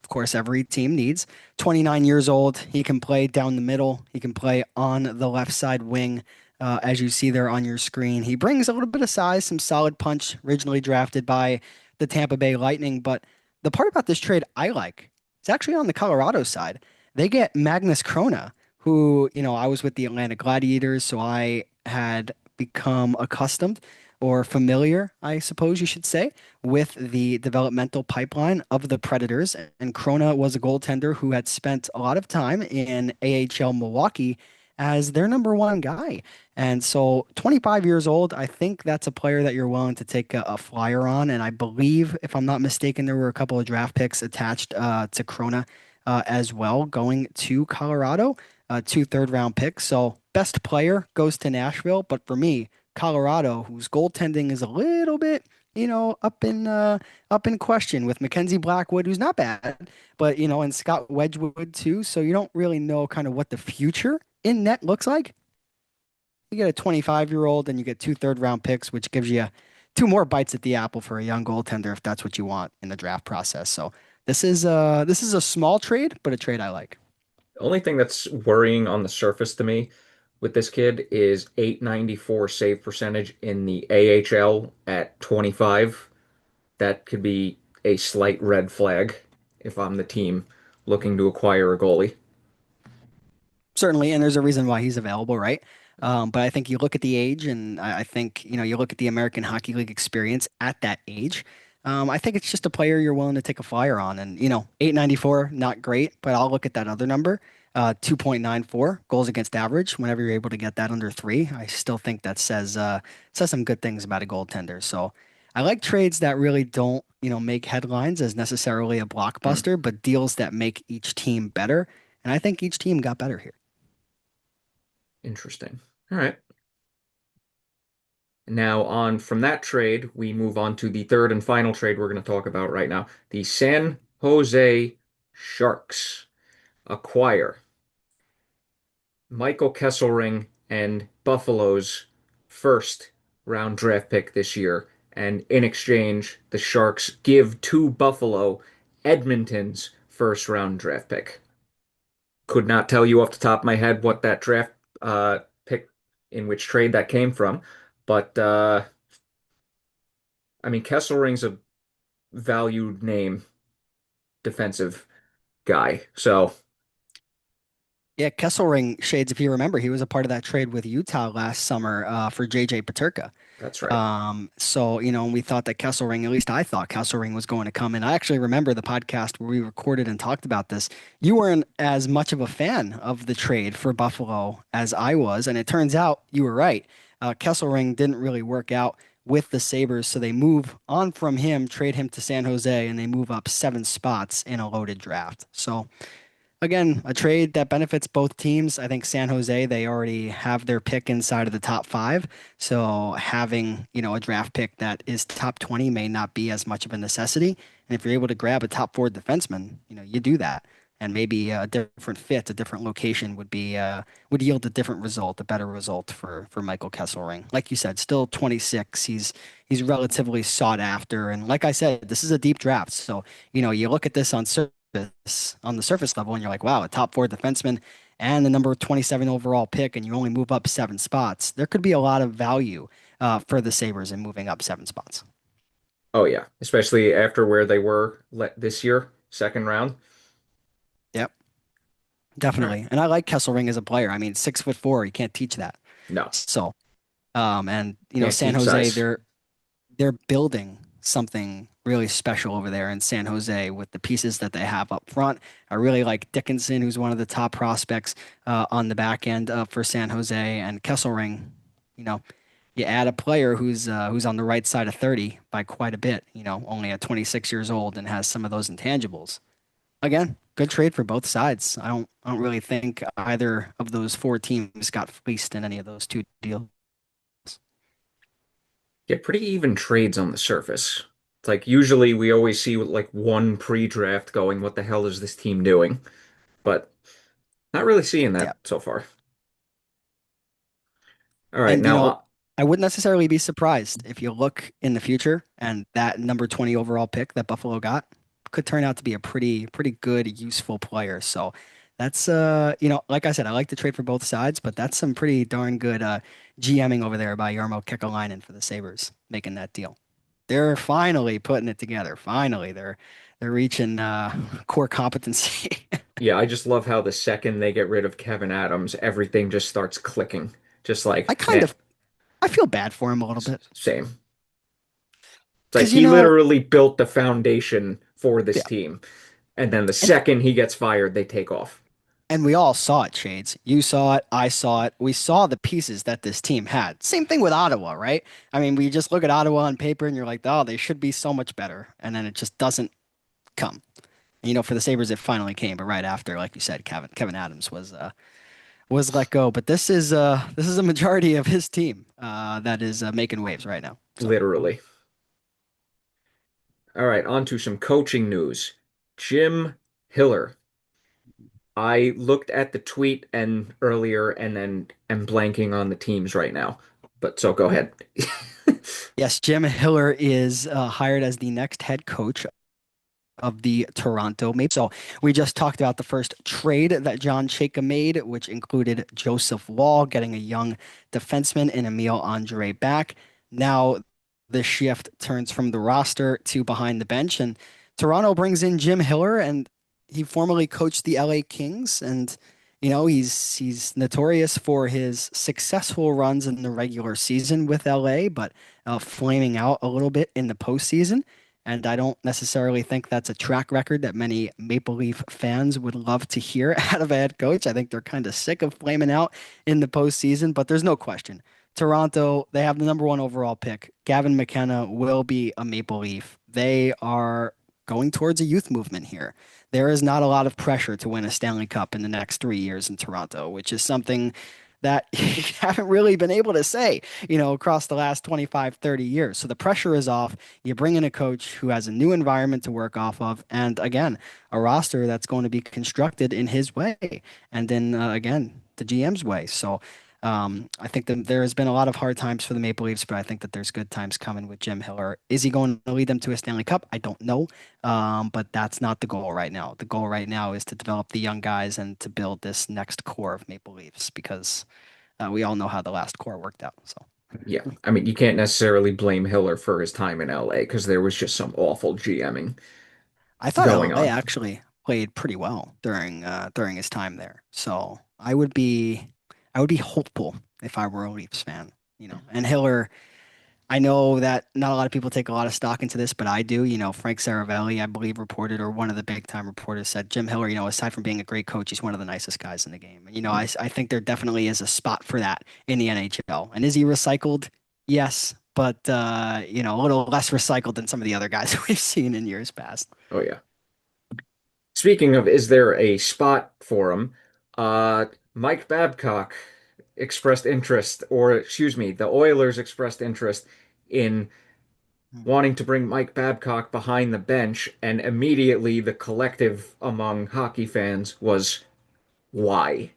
of course, every team needs. 29 years old. He can play down the middle. He can play on the left side wing, as you see there on your screen. He brings a little bit of size, some solid punch. Originally drafted by the Tampa Bay Lightning, but the part about this trade I like is actually on the Colorado side. They get Magnus Krona, who, I was with the Atlanta Gladiators, so I had become accustomed or familiar, I suppose you should say, with the developmental pipeline of the Predators. And Krona was a goaltender who had spent a lot of time in AHL Milwaukee as their number one guy. And so 25 years old, I think that's a player that you're willing to take a flyer on. And I believe, if I'm not mistaken, there were a couple of draft picks attached to Krona as well going to Colorado, two third round picks. So best player goes to Nashville. But for me, Colorado, whose goaltending is a little bit, up in question with Mackenzie Blackwood, who's not bad, but and Scott Wedgwood too. So you don't really know kind of what the future in net looks like. You get a 25-year-old and you get two third round picks, which gives you two more bites at the apple for a young goaltender if that's what you want in the draft process. So this is a small trade, but a trade I like. The only thing that's worrying on the surface to me with this kid is 894 save percentage in the AHL at 25. That could be a slight red flag if I'm the team looking to acquire a goalie. Certainly, and there's a reason why he's available, right? But I think you look at the age, and I think you look at the American Hockey League experience at that age. I think it's just a player you're willing to take a flyer on, and 894, not great, but I'll look at that other number. 2.94 goals against average. Whenever you're able to get that under three, I still think that says some good things about a goaltender. So I like trades that really don't, make headlines as necessarily a Hmm, blockbuster, but deals that make each team better. And I think each team got better here. interesting. All right. Now, on from that trade, we move on to the third and final trade we're going to talk about right now. The San Jose Sharks acquire Michael Kesselring and Buffalo's first round draft pick this year. And in exchange, the Sharks give to Buffalo Edmonton's first round draft pick. Could not tell you off the top of my head what that draft pick in which trade that came from, but I mean Kesselring's a valued name defensive guy, so Yeah, Kesselring shades, if you remember, he was a part of that trade with Utah last summer for JJ Peterka. that's right. So, we thought that Kesselring, at least I thought Kesselring was going to come. And I actually remember the podcast where we recorded and talked about this. You weren't as much of a fan of the trade for Buffalo as I was. And it turns out you were right. Kesselring didn't really work out with the Sabres. So they move on from him, trade him to San Jose, and they move up 7 spots in a loaded draft. So, again, a trade that benefits both teams. I think San Jose, they already have their pick inside of the top five. So having, a draft pick that is top 20 may not be as much of a necessity. And if you're able to grab a top four defenseman, you do that. And maybe a different fit, a different location would yield a different result, a better result for Michael Kesselring. Like you said, still 26. He's relatively sought after. And like I said, this is a deep draft. So, you look at this on the surface level, and you're like, wow, a top four defenseman and the number 27 overall pick, and you only move up 7 spots. There could be a lot of value for the Sabres in moving up 7 spots. Oh yeah, especially after where they were this year, second round. Yep, All right. definitely. And I like Kesselring as a player. I mean, 6'4", you can't teach that. No, So, and can't San teach Jose, size. they're building something really special over there in San Jose with the pieces that they have up front. I really like Dickinson, who's one of the top prospects on the back end for San Jose, and Kesselring. You know, you add a player who's on the right side of 30 by quite a bit. Only at 26 years old and has some of those intangibles. Again, good trade for both sides. I don't really think either of those four teams got fleeced in any of those two deals. Yeah, pretty even trades on the surface. It's like usually we always see like one pre-draft going, what the hell is this team doing? But not really seeing Yeah. that so far. All right, And now I wouldn't necessarily be surprised if you look in the future and that number 20 overall pick that Buffalo got could turn out to be a pretty good, useful player. So that's like I said, I like the trade for both sides, but that's some pretty darn good GMing over there by Jarmo Kekalainen for the Sabres making that deal. They're finally putting it together. Finally, they're reaching core competency. yeah, I just love how the second they get rid of Kevin Adams, everything just starts clicking. Just I like, kind man, of I feel bad for him a little bit same. It's like because he literally built the foundation for this yeah. team. And then the And second he gets fired, they take off. And we all saw it, Shades. You saw it. I saw it. We saw the pieces that this team had. Same thing with Ottawa, right? I mean, we just look at Ottawa on paper and you're like, oh, they should be so much better. And then it just doesn't come. And, for the Sabres, it finally came. But right after, like you said, Kevin Adams was let go. But this is a majority of his team that is making waves right now. So Literally. All right, on to some coaching news. Jim Hiller. I looked at the tweet and earlier and then am blanking on the teams right now. But so go ahead. yes, Jim Hiller is hired as the next head coach of the Toronto Maple. So we just talked about the first trade that John Chayka made, which included Joseph Woll getting a young defenseman and Emile Andre back. Now the shift turns from the roster to behind the bench, and Toronto brings in Jim Hiller, and he formerly coached the LA Kings, and he's notorious for his successful runs in the regular season with LA, but flaming out a little bit in the postseason. And I don't necessarily think that's a track record that many Maple Leaf fans would love to hear out of a head coach. I think they're kind of sick of flaming out in the postseason, but there's no question. Toronto, they have the number one overall pick. Gavin McKenna will be a Maple Leaf. They are going towards a youth movement here. There is not a lot of pressure to win a Stanley Cup in the next 3 years in Toronto, which is something that you haven't really been able to say, across the last 25, 30 years. So the pressure is off. You bring in a coach who has a new environment to work off of. And again, a roster that's going to be constructed in his way and in, again, the GM's way. So I think that there has been a lot of hard times for the Maple Leafs, but I think that there's good times coming with Jim Hiller. Is he going to lead them to a Stanley Cup? I don't know. But that's not the goal right now. The goal right now is to develop the young guys and to build this next core of Maple Leafs because we all know how the last core worked out. So Yeah, I mean, you can't necessarily blame Hiller for his time in LA because there was just some awful GMing I thought going LA on. actually played pretty well during his time there. So I would be hopeful if I were a Leafs fan. And Hiller, I know that not a lot of people take a lot of stock into this, but I do. Frank Saravelli, I believe, reported, or one of the big time reporters said Jim Hiller, aside from being a great coach, he's one of the nicest guys in the game. And, I think there definitely is a spot for that in the NHL. And is he recycled? Yes, but, a little less recycled than some of the other guys we've seen in years past. Oh yeah. Speaking of, is there a spot for him? Uh, Mike Babcock expressed interest, or excuse me, the Oilers expressed interest in wanting to bring Mike Babcock behind the bench, and immediately the collective among hockey fans was why?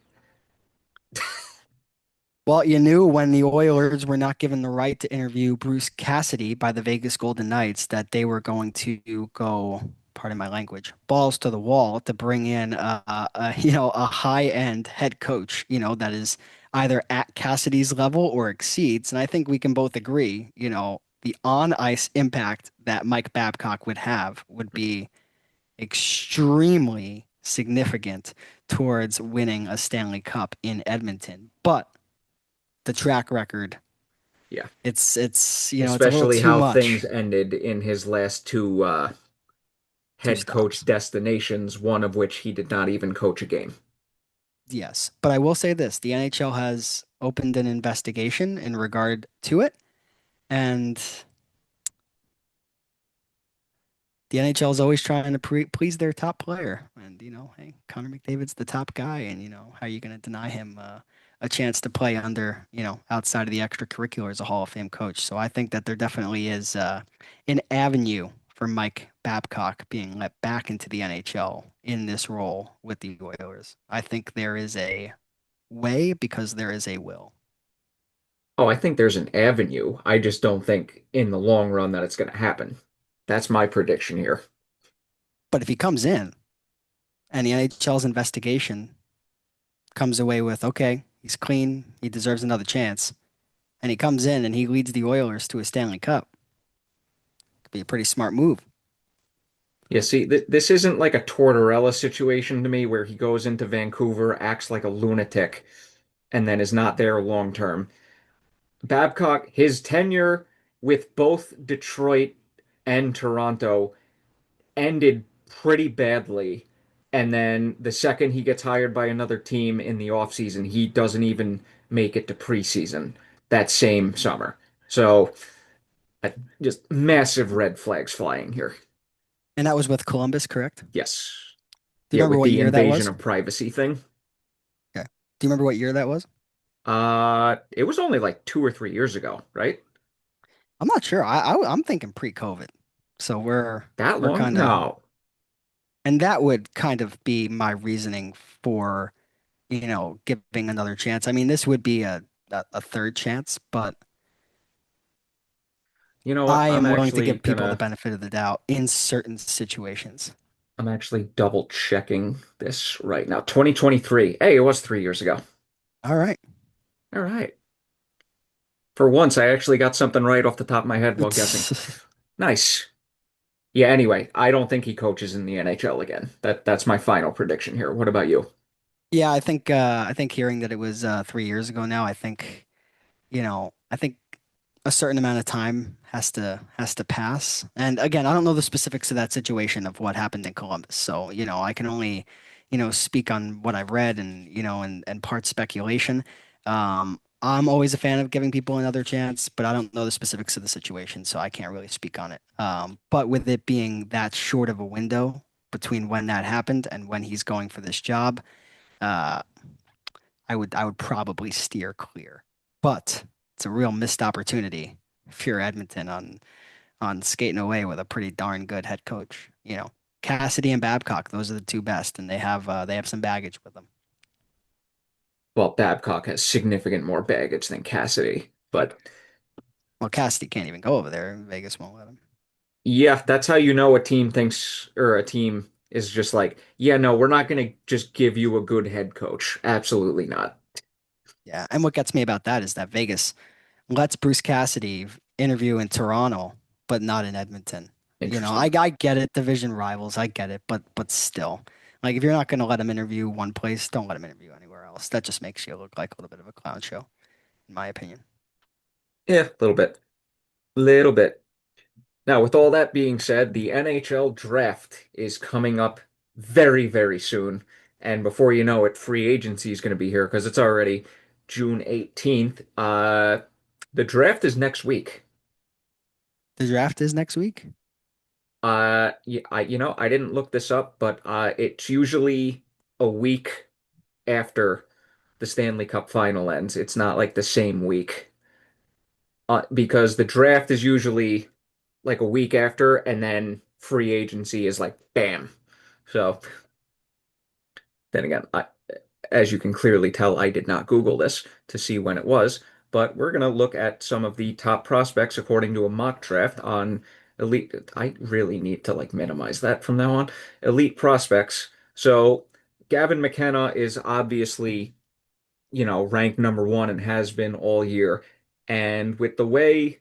Well, you knew when the Oilers were not given the right to interview Bruce Cassidy by the Vegas Golden Knights that they were going to go, pardon my language, balls to the wall to bring in a high-end head coach, that is either at Cassidy's level or exceeds. And I think we can both agree, the on-ice impact that Mike Babcock would have would be extremely significant towards winning a Stanley Cup in Edmonton. But the track record. Yeah, It's a little especially too how much. things ended in his last two Two head coach stops. destinations, one of which he did not even coach a game. Yes. But I will say this, the NHL has opened an investigation in regard to it, and the NHL is always trying to please their top player. And, hey, Connor McDavid's the top guy, and, how are you going to deny him a chance to play under, outside of the extracurricular as a Hall of Fame coach? So I think that there definitely is an avenue for Mike Babcock being let back into the NHL in this role with the Oilers. I think there is a way because there is a will. Oh, I think there's an avenue. I just don't think in the long run that it's going to happen. That's my prediction here. But if he comes in and the NHL's investigation comes away with, okay, he's clean, he deserves another chance, and he comes in and he leads the Oilers to a Stanley Cup, could be a pretty smart move. You see, this isn't like a Tortorella situation to me where he goes into Vancouver, acts like a lunatic, and then is not there long term. Babcock, his tenure with both Detroit and Toronto ended pretty badly. And then the second he gets hired by another team in the offseason, he doesn't even make it to preseason that same summer. So uh, just massive red flags flying here. And that was with Columbus, correct? Yes. Do you Yeah, remember with what the year that invasion was? of privacy thing. Okay. Do you remember what year that was? It was only like 2 or 3 years ago, right? I'm not sure. I'm thinking pre-COVID. So we're That we're long? kind of, No. and that would kind of be my reasoning for, giving another chance. I mean, this would be a third chance, but You know what? I am willing to give people the benefit of the doubt in certain situations. I'm actually double checking this right now. 2023. Hey, it was 3 years ago. All right. All right. For once, I actually got something right off the top of my head while guessing. Nice. Yeah, anyway, I don't think he coaches in the NHL again. That's my final prediction here. What about you? Yeah, I think hearing that it was 3 years ago now, I think a certain amount of time has to pass. And again, I don't know the specifics of that situation of what happened in Columbus. So, I can only, speak on what I've read and, and part speculation. I'm always a fan of giving people another chance, but I don't know the specifics of the situation, so I can't really speak on it. But with it being that short of a window between when that happened and when he's going for this job, uh, I would probably steer clear. But it's a real missed opportunity if you're Edmonton on skating away with a pretty darn good head coach. Cassidy and Babcock, those are the two best, and they have some baggage with them. Well, Babcock has significant more baggage than Cassidy, but Well, Cassidy can't even go over there. Vegas won't let him. yeah, that's how you know a team thinks or a team is just like, yeah, no, we're not going to just give you a good head coach. Absolutely not. Yeah, and what gets me about that is that Vegas lets Bruce Cassidy interview in Toronto, but not in Edmonton. I, Interesting. I get it, division rivals, I get it, but still, like if you're not going to let him interview one place, don't let him interview anywhere else. That just makes you look like a little bit of a clown show, in my opinion. Yeah, a little bit. Little bit. Now, with all that being said, the NHL Draft is coming up very, very soon. And before you know it, free agency is going to be here because it's already June 18th. The draft is next week. The draft is next week. Yeah, I didn't look this up, but it's usually a week after the Stanley Cup Final ends. It's not like the same week. Because the draft is usually like a week after, and then free agency is like bam. So then again, as you can clearly tell, I did not Google this to see when it was, but we're gonna look at some of the top prospects according to a mock draft on Elite. I really need to like minimize that from now on. Elite prospects. So Gavin McKenna is obviously, ranked number one and has been all year. And with the way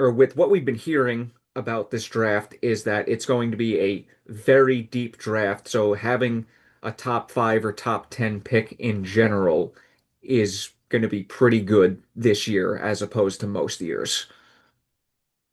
or with what we've been hearing about this draft is that it's going to be a very deep draft. So having a top five or top 10 pick in general is going to be pretty good this year as opposed to most years.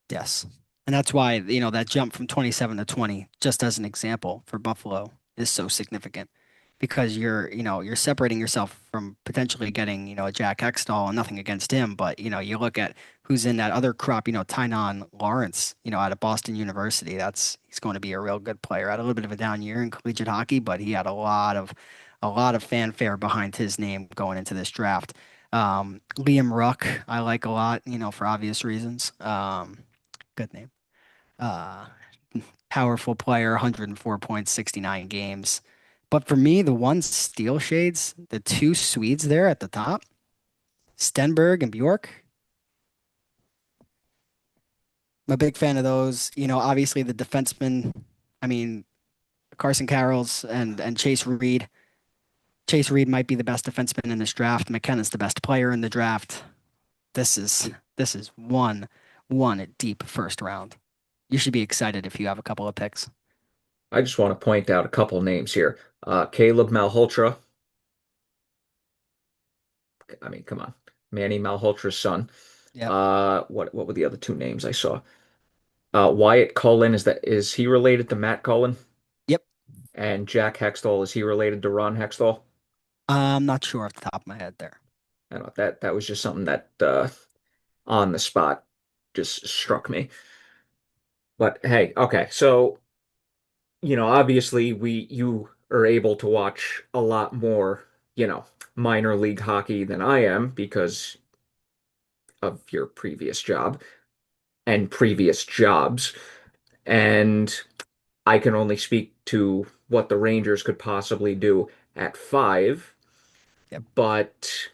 Yes. And that's why, that jump from 27 to 20, just as an example for Buffalo, is so significant because you're separating yourself from potentially getting, a Jack Hextall and nothing against him. But, you look at who's in that other crop, Tynan Lawrence, out of Boston University. He's going to be a real good player. Had a little bit of a down year in collegiate hockey, but he had a lot of fanfare behind his name going into this draft. Liam Ruck, I like a lot, for obvious reasons. Good name. Uh, Powerful player, 104 points, 69 games. But for me, the one steel shades, the two Swedes there at the top, Stenberg and Bjork. I'm a big fan of those. Obviously the defensemen. I mean, Carson Carrolls and Chase Reed. Chase Reed might be the best defenseman in this draft. McKenna's the best player in the draft. This is one deep first round. You should be excited if you have a couple of picks. I just want to point out a couple names here. Caleb Malholtra. I mean, come on. Manny Malholtra's son. Yep. What were the other two names I saw? Wyatt Cullen, is he related to Matt Cullen? Yep. And Jack Hextall, is he related to Ron Hextall? I'm not sure off the top of my head there. I don't know, that was just something that on the spot just struck me. But hey, okay, so obviously you are able to watch a lot more, minor league hockey than I am because of your previous job and previous jobs. And I can only speak to what the Rangers could possibly do at five. Yep. But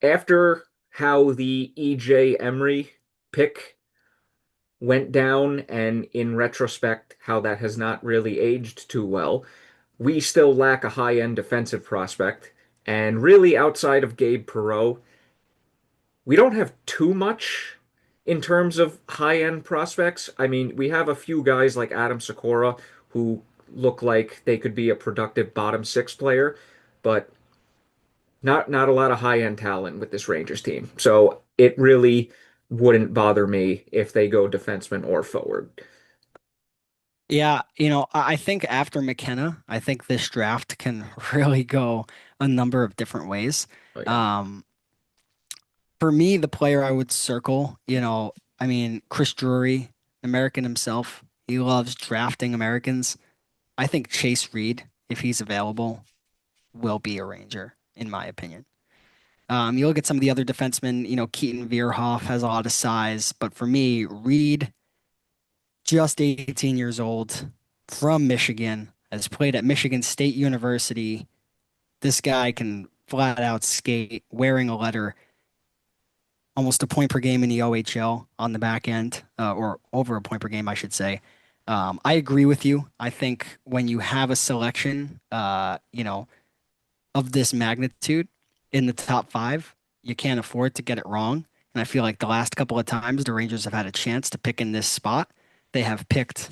after how the EJ Emery pick went down, and in retrospect, how that has not really aged too well, we still lack a high-end defensive prospect. And really, outside of Gabe Perreault, we don't have too much in terms of high-end prospects. I mean, we have a few guys like Adam Sikora who look like they could be a productive bottom six player, but not a lot of high-end talent with this Rangers team. So it really wouldn't bother me if they go defenseman or forward. Yeah, I think after McKenna, I think this draft can really go a number of different ways. Oh yeah. Um, for me, the player I would circle, I mean, Chris Drury, American himself, he loves drafting Americans. I think Chase Reed, if he's available, will be a Ranger, in my opinion. You look at some of the other defensemen, Keaton Vierhoff has a lot of size, but for me, Reed, just 18 years old, from Michigan, has played at Michigan State University. This guy can flat out skate, wearing a letter, almost a point per game in the OHL on the back end, or over a point per game, I should say. I agree with you. I think when you have a selection, of this magnitude in the top five, you can't afford to get it wrong. And I feel like the last couple of times the Rangers have had a chance to pick in this spot, they have picked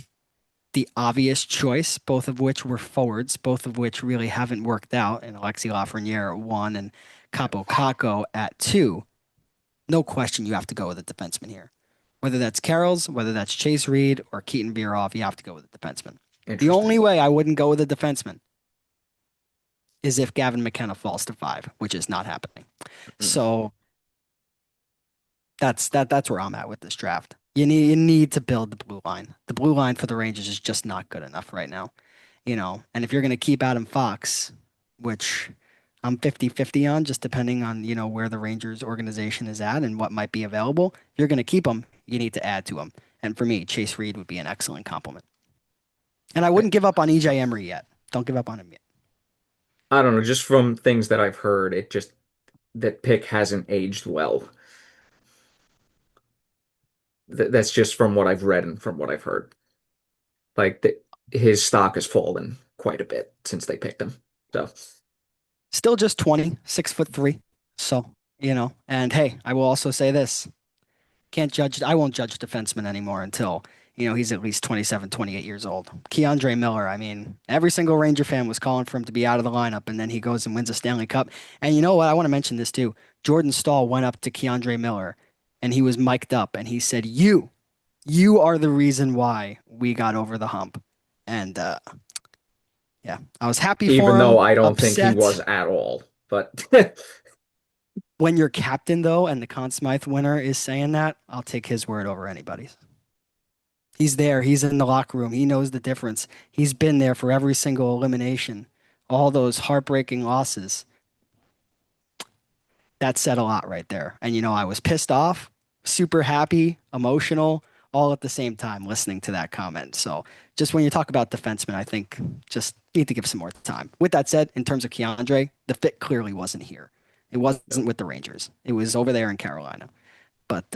the obvious choice, both of which were forwards, both of which really haven't worked out, and Alexi Lafreniere at one and Capo Caco at two. No question you have to go with a defenseman here. Whether that's Carroll's, whether that's Chase Reed or Keaton Vierhoff, you have to go with a defenseman. The Interesting. only way I wouldn't go with a defenseman is if Gavin McKenna falls to five, which is not happening. Mm. So that's where I'm at with this draft. You need to build the blue line. The blue line for the Rangers is just not good enough right now. And if you're gonna keep Adam Fox, which I'm 50-50 on, just depending on, where the Rangers organization is at and what might be available. If you're gonna keep him, you need to add to him. And for me, Chase Reed would be an excellent compliment. And I I, wouldn't give up on EJ Emery yet. Don't give up on him yet. I don't know, just from things that I've heard, it just that pick hasn't aged well. That's just from what I've read and from what I've heard. Like his stock has fallen quite a bit since they picked him. So, Still just 20, 6'3". So, and hey, I will also say this. I won't judge defensemen anymore until, he's at least 27, 28 years old. Keandre Miller, I mean, every single Ranger fan was calling for him to be out of the lineup, and then he goes and wins a Stanley Cup. And you know what? I want to mention this too. Jordan Stahl went up to Keandre Miller, and he was mic'd up, and he said, you are the reason why we got over the hump. And yeah, I was happy even for though him, I don't think he was upset. at all, but When your captain, though, and the Conn-Smythe winner is saying that, I'll take his word over anybody's. He's there. He's in the locker room. He knows the difference. He's been there for every single elimination, all those heartbreaking losses. That said a lot right there. And, I was pissed off, super happy, emotional, all at the same time listening to that comment. So just when you talk about defensemen, I think just need to give some more time. With that said, in terms of Keandre, the fit clearly wasn't here. It wasn't with the Rangers. It was over there in Carolina. But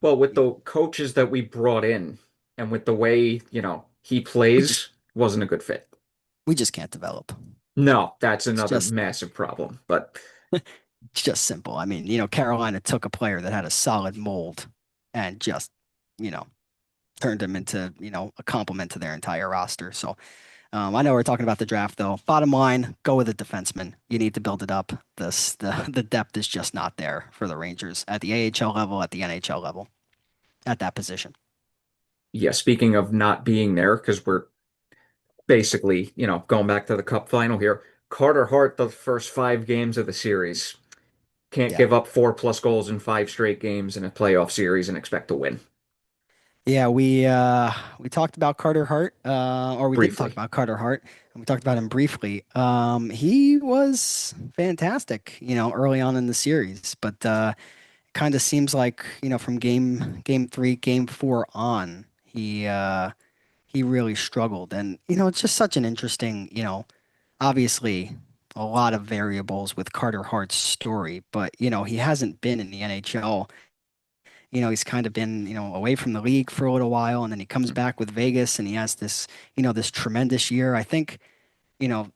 well, with yeah, the coaches that we brought in and with the way, he we just plays, wasn't a good fit. we just can't develop. No, that's It's another just massive problem. But it's just simple. I mean, Carolina took a player that had a solid mold and just, you know, turned him into, a complement to their entire roster. So I know we're talking about the draft though. Bottom line, go with a defenseman. You need to build it up. The depth is just not there for the Rangers at the AHL level, at the NHL level, at that position. yeah, speaking of not being there, because we're basically, going back to the Cup final here, Carter Hart, the first 5 games of the series, can't Yeah. give up 4+ goals in 5 straight games in a playoff series and expect to win Yeah, we talked about Carter Hart, or we did talk briefly. about Carter Hart, and we talked about him briefly. He was fantastic, early on in the series, but kind of seems like, from game three, game four on, he really struggled. And, it's just such an interesting, obviously a lot of variables with Carter Hart's story, but, he hasn't been in the NHL. He's kind of been, away from the league for a little while, and then he comes back with Vegas and he has this, this tremendous year. I think, the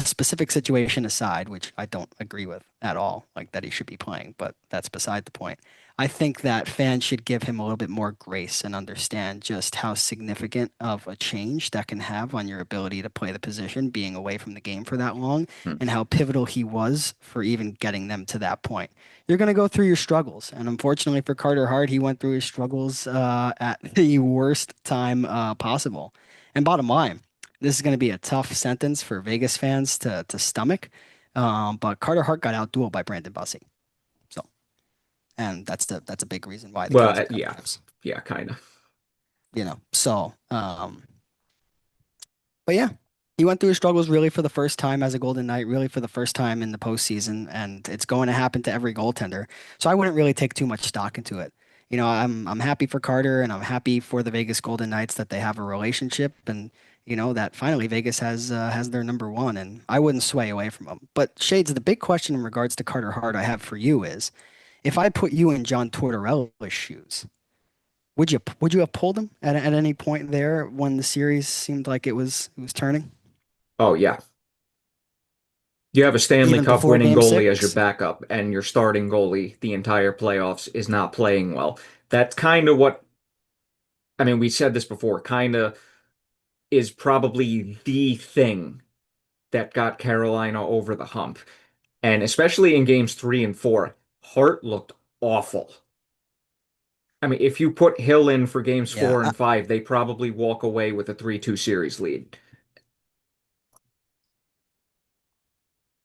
specific situation aside, which I don't agree with at all, like that he should be playing, but that's beside the point. I think that fans should give him a little bit more grace and understand just how significant of a change that can have on your ability to play the position, being away from the game for that long, Hmm. and how pivotal he was for even getting them to that point. You're going to go through your struggles, and unfortunately for Carter Hart, he went through his struggles at the worst time possible. And bottom line, this is going to be a tough sentence for Vegas fans to stomach, but Carter Hart got outdueled by Brandon Bussey. So. And that's a big reason why the Well, Canes are Cup yeah, winners, yeah, kind of. you know. So, but yeah, he went through his struggles really for the first time as a Golden Knight, really for the first time in the postseason, and it's going to happen to every goaltender. So I wouldn't really take too much stock into it. I'm happy for Carter and I'm happy for the Vegas Golden Knights that they have a relationship and that finally Vegas has their number one, and I wouldn't sway away from them. But Shades, the big question in regards to Carter Hart I have for you is, if I put you in John Tortorella's shoes, would you have pulled him at any point there when the series seemed like it was turning, Oh, yeah. You have a Stanley even Cup before winning Game goalie as your Six? backup, and your starting goalie the entire playoffs is not playing well. That's kind of what, I mean, we said this before, kind of is probably the thing that got Carolina over the hump. And especially in games 3 and 4, Hart looked awful. I mean, if you put Hill in for games Yeah, 4 and 5, they probably walk away with a 3-2 series lead.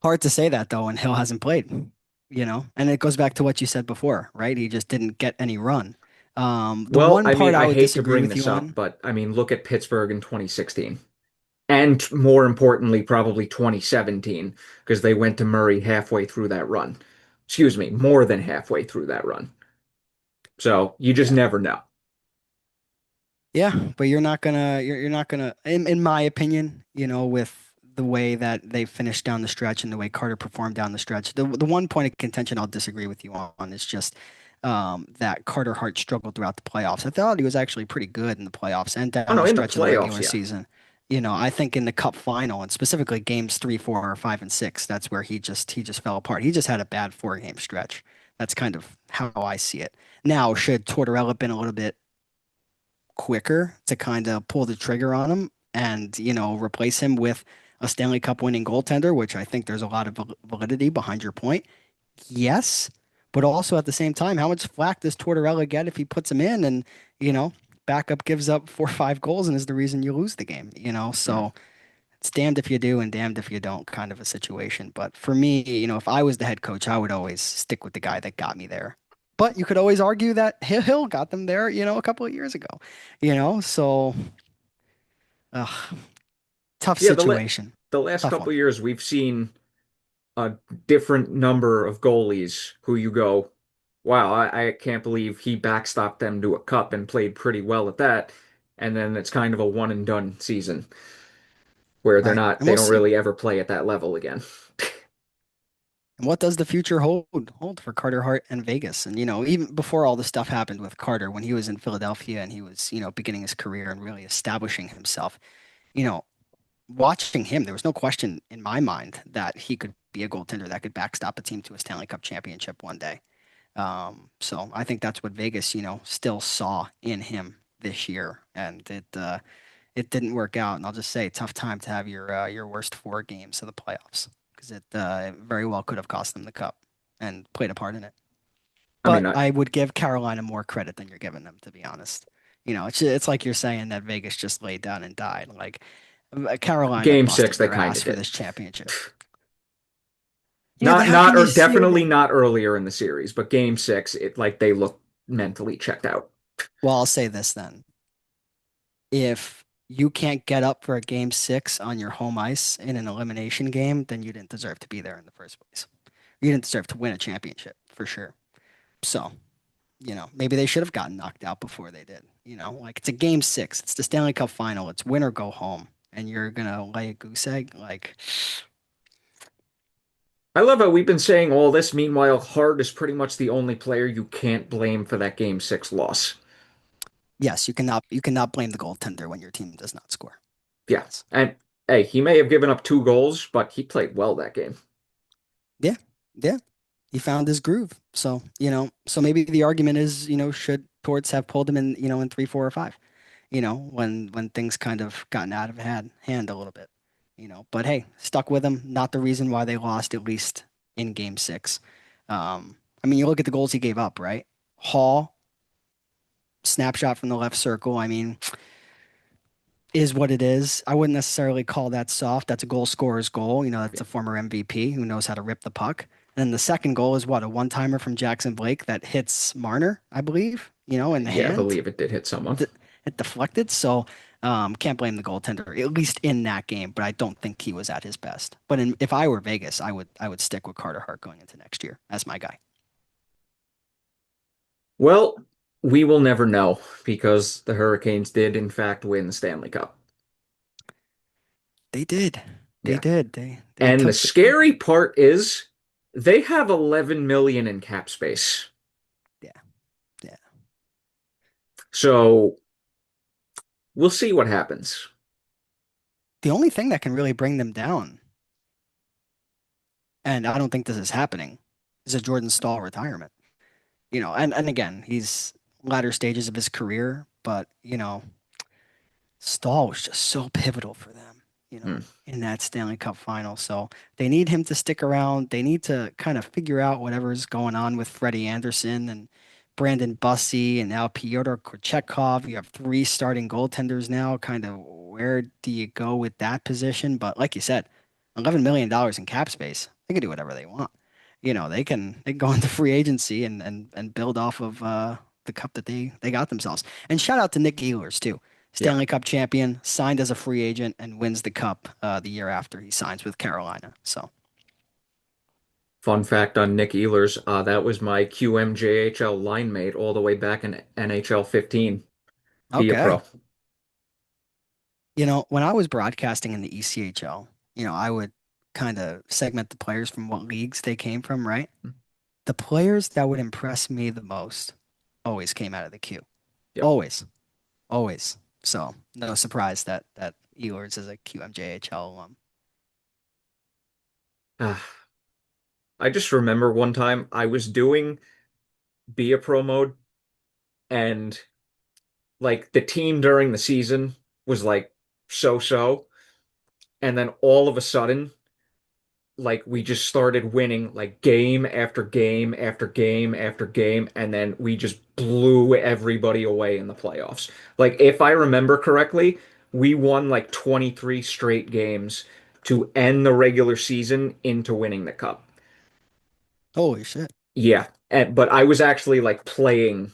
hard to say that though, and Hill hasn't played. And it goes back to what you said before, right? He just didn't get any run. The Well, one I part mean, I I would hate to disagree bring with this you up, on. but I mean, look at Pittsburgh in 2016. And more importantly, probably 2017, because they went to Murray halfway through that run. Excuse me, more than halfway through that run. So you just Yeah. never know. Yeah, but you're not gonna in my opinion, with the way that they finished down the stretch and the way Carter performed down the stretch. The one point of contention I'll disagree with you on is just that Carter Hart struggled throughout the playoffs. I thought he was actually pretty good in the playoffs and Oh down no, the in the stretch of the playoffs, regular yeah. season. I think in the Cup final and specifically games 3, 4, 5, and 6, that's where he just fell apart. He just had a bad 4 game stretch. That's kind of how I see it. Now, should Tortorella been a little bit quicker to kind of pull the trigger on him and, replace him with a Stanley Cup winning goaltender, which I think there's a lot of validity behind your point. Yes, but also at the same time, how much flack does Tortorella get if he puts him in and, you know, backup gives up 4 or 5 goals and is the reason you lose the game? Hmm. So it's damned if you do and damned if you don't kind of a situation. But for me, if I was the head coach, I would always stick with the guy that got me there. But you could always argue that Hill got them there, a couple of years ago. So ugh, tough Yeah, situation. the last Tough couple one. of years we've seen a different number of goalies who you go, wow, I can't believe he backstopped them to a cup and played pretty well at that. And then it's kind of a one and done season where Right. And they we'll don't see. really ever play at that level again. And what does the future hold for Carter Hart and Vegas? And even before all the stuff happened with Carter, when he was in Philadelphia and he was, beginning his career and really establishing himself, you know, watching him, there was no question in my mind that he could be a goaltender that could backstop a team to a Stanley Cup championship one day. So I think that's what Vegas, still saw in him this year, and it didn't work out. And I'll just say, tough time to have your worst 4 games of the playoffs because it very well could have cost them the cup and played a part in it. I mean, But I would give Carolina more credit than you're giving them, to be honest. It's like you're saying that Vegas just laid down and died. Like Carolina game six, busted they their kind ass of for did. this championship. Yeah, but Not, how can not, you or see a definitely game? not earlier in the series, but game 6, it like they look mentally checked out. Well, I'll say this then. If you can't get up for a game 6 on your home ice in an elimination game, then you didn't deserve to be there in the first place. You didn't deserve to win a championship for sure. So, maybe they should have gotten knocked out before they did. Like it's a game 6. It's the Stanley Cup final. It's win or go home. And you're gonna lay a goose egg? Like, I love how we've been saying all this. Meanwhile, Hart is pretty much the only player you can't blame for that game 6 loss. yes, you cannot blame the goaltender when your team does not score. Yeah. Yes. And hey, he may have given up 2 goals, but he played well that game. Yeah. Yeah. he found his groove. So, so maybe the argument is, should Torts have pulled him in, in 3, 4, or 5, when things kind of gotten out of hand a little bit, but hey, stuck with him. Not the reason why they lost, at least in game 6. I mean, you look at the goals he gave up, right? Hall, snapshot from the left circle. I mean, is what it is. I wouldn't necessarily call that soft. That's a goal scorer's goal. That's a former MVP who knows how to rip the puck. And then the second goal is what, a one-timer from Jackson Blake that hits Marner, I believe, in the Yeah, I hand. believe it did hit someone. It deflected. So can't blame the goaltender, at least in that game. But I don't think he was at his best. But if I were Vegas, I would stick with Carter Hart going into next year as my guy. Well, we will never know because the Hurricanes did, in fact, win the Stanley Cup. They did. They Yeah. did. They And the took the scary part is they have 11 million in cap space. yeah, yeah. So we'll see what happens. The only thing that can really bring them down, and I don't think this is happening, is a Jordan Staal retirement. And again, he's latter stages of his career, but Stahl was just so pivotal for them, Hmm. in that Stanley Cup final. So they need him to stick around. They need to kind of figure out whatever's going on with Freddie Anderson and Brandon Bussey and now Pyotr Kochetkov. You have 3 starting goaltenders now. Kind of where do you go with that position? But like you said, $11 million in cap space. They can do whatever they want. They can go into free agency and build off of the cup that they got themselves. And shout out to Nick Ehlers too. Yeah. Stanley Cup champion, signed as a free agent, and wins the cup the year after he signs with Carolina. So, Fun fact on Nick Ehlers, that was my QMJHL line mate all the way back in NHL 15. Be a okay. pro. When I was broadcasting in the ECHL, I would kind of segment the players from what leagues they came from, right? The players that would impress me the most always came out of the queue. Yep. Always, always. So, no surprise that Ehlers is a QMJHL alum. Ah, I just remember one time I was doing Be a Pro mode and like the team during the season was like so-so. And then all of a sudden, like we just started winning like game after game after game after game, and then we just blew everybody away in the playoffs. Like if I remember correctly, we won like 23 straight games to end the regular season into winning the cup. Holy shit. Yeah, but I was actually like playing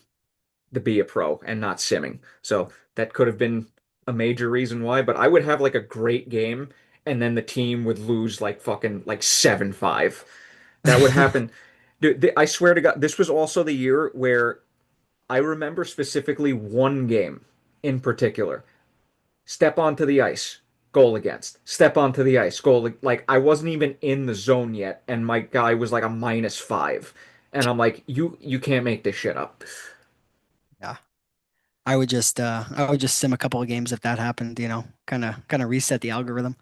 the Be a Pro and not simming. So that could have been a major reason why, but I would have like a great game and then the team would lose like fucking like 7-5. That would happen. Dude, I swear to God, this was also the year where I remember specifically one game in particular. Step onto the ice, goal against. Step onto the ice, goal. Like I wasn't even in the zone yet, and my guy was like a -5. And I'm like, you can't make this shit up. Yeah. I would just sim a couple of games if that happened, kind of reset the algorithm.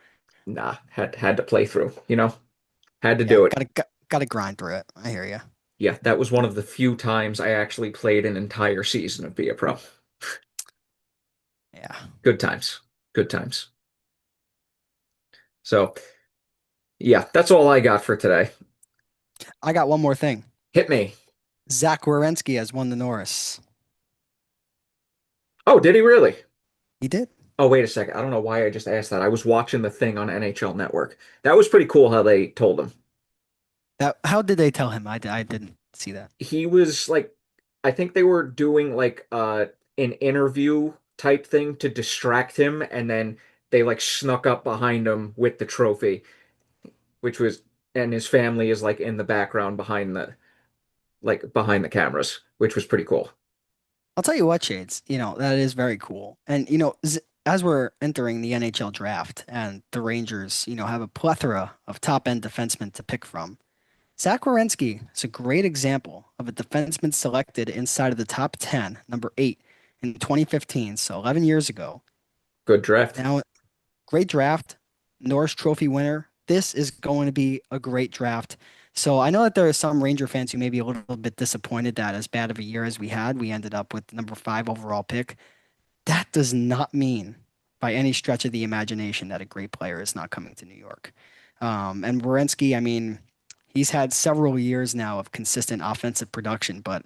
Nah, had to play through, had to Yeah, do it. gotta grind through it. I hear you. Yeah, that was one of the few times I actually played an entire season of Be a Pro. Yeah. Good times. Good times. So, yeah, that's all I got for today. I got one more thing. Hit me. Zach Werenski has won the Norris. Oh, did he really? He did. Oh, wait a second. I don't know why I just asked that. I was watching the thing on NHL Network. That was pretty cool how they told him. How did they tell him? I didn't see that. He was like, I think they were doing like an interview type thing to distract him, and then they like snuck up behind him with the trophy, which was, and his family is like in the background behind the cameras, which was pretty cool. I'll tell you what, Shades, that is very cool. And, as we're entering the NHL draft and the Rangers, have a plethora of top-end defensemen to pick from, Zach Werenski is a great example of a defenseman selected inside of the top 10, number 8 in 2015, so 11 years ago. Good draft. Now, great draft, Norris Trophy winner. This is going to be a great draft. So I know that there are some Ranger fans who may be a little bit disappointed that as bad of a year as we had, we ended up with the number 5 overall pick. That does not mean by any stretch of the imagination that a great player is not coming to New York. And Werenski, I mean, he's had several years now of consistent offensive production, but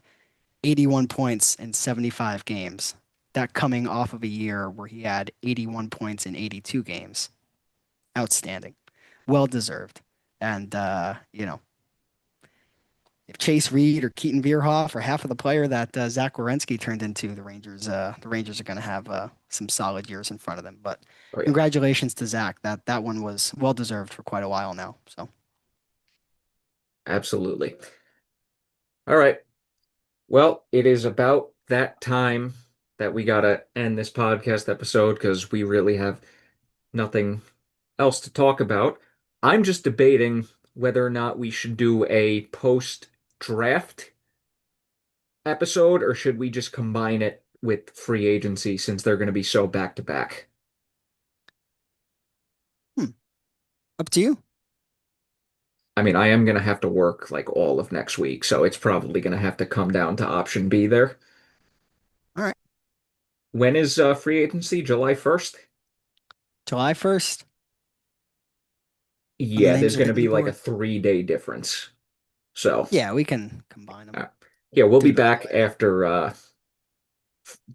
81 points in 75 games. That coming off of a year where he had 81 points in 82 games. Outstanding. Well deserved. And, if Chase Reed or Keaton Vierhoff are half of the player that Zach Werenski turned into, the Rangers are going to have some solid years in front of them. But Oh yeah, congratulations to Zach. That one was well deserved for quite a while now. So absolutely. All right. Well, it is about that time that we gotta end this podcast episode because we really have nothing else to talk about. I'm just debating whether or not we should do a post-draft episode or should we just combine it with free agency since they're going to be so back to back. hmm, up to you. I mean, I am going to have to work like all of next week, so it's probably going to have to come down to option B there. All right. When is free agency? July 1st? July 1st, when the Yeah, there's names are going to hitting the be like a board. 3 day difference. So, Yeah, we can combine them. uh, yeah, we'll Do be the back delay. after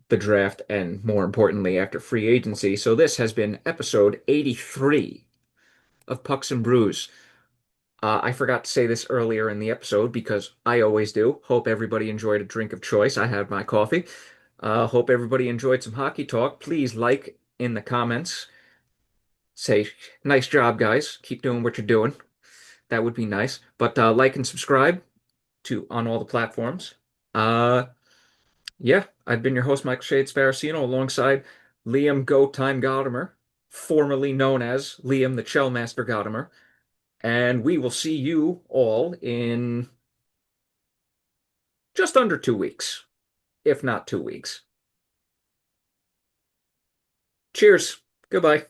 the draft and more importantly after free agency. So this has been episode 83 of Pucks and Brews. I forgot to say this earlier in the episode because I always do. Hope everybody enjoyed a drink of choice. I had my coffee. Hope everybody enjoyed some hockey talk. Please like in the comments. Say, nice job, guys. Keep doing what you're doing. That would be nice. But like and subscribe to on all the platforms. Uh, yeah, I've been your host, Michael Shade Sparacino, alongside Liam Go Time Godimer, formerly known as Liam the Shellmaster Godimer. And we will see you all in just under 2 weeks, if not 2 weeks. Cheers. Goodbye.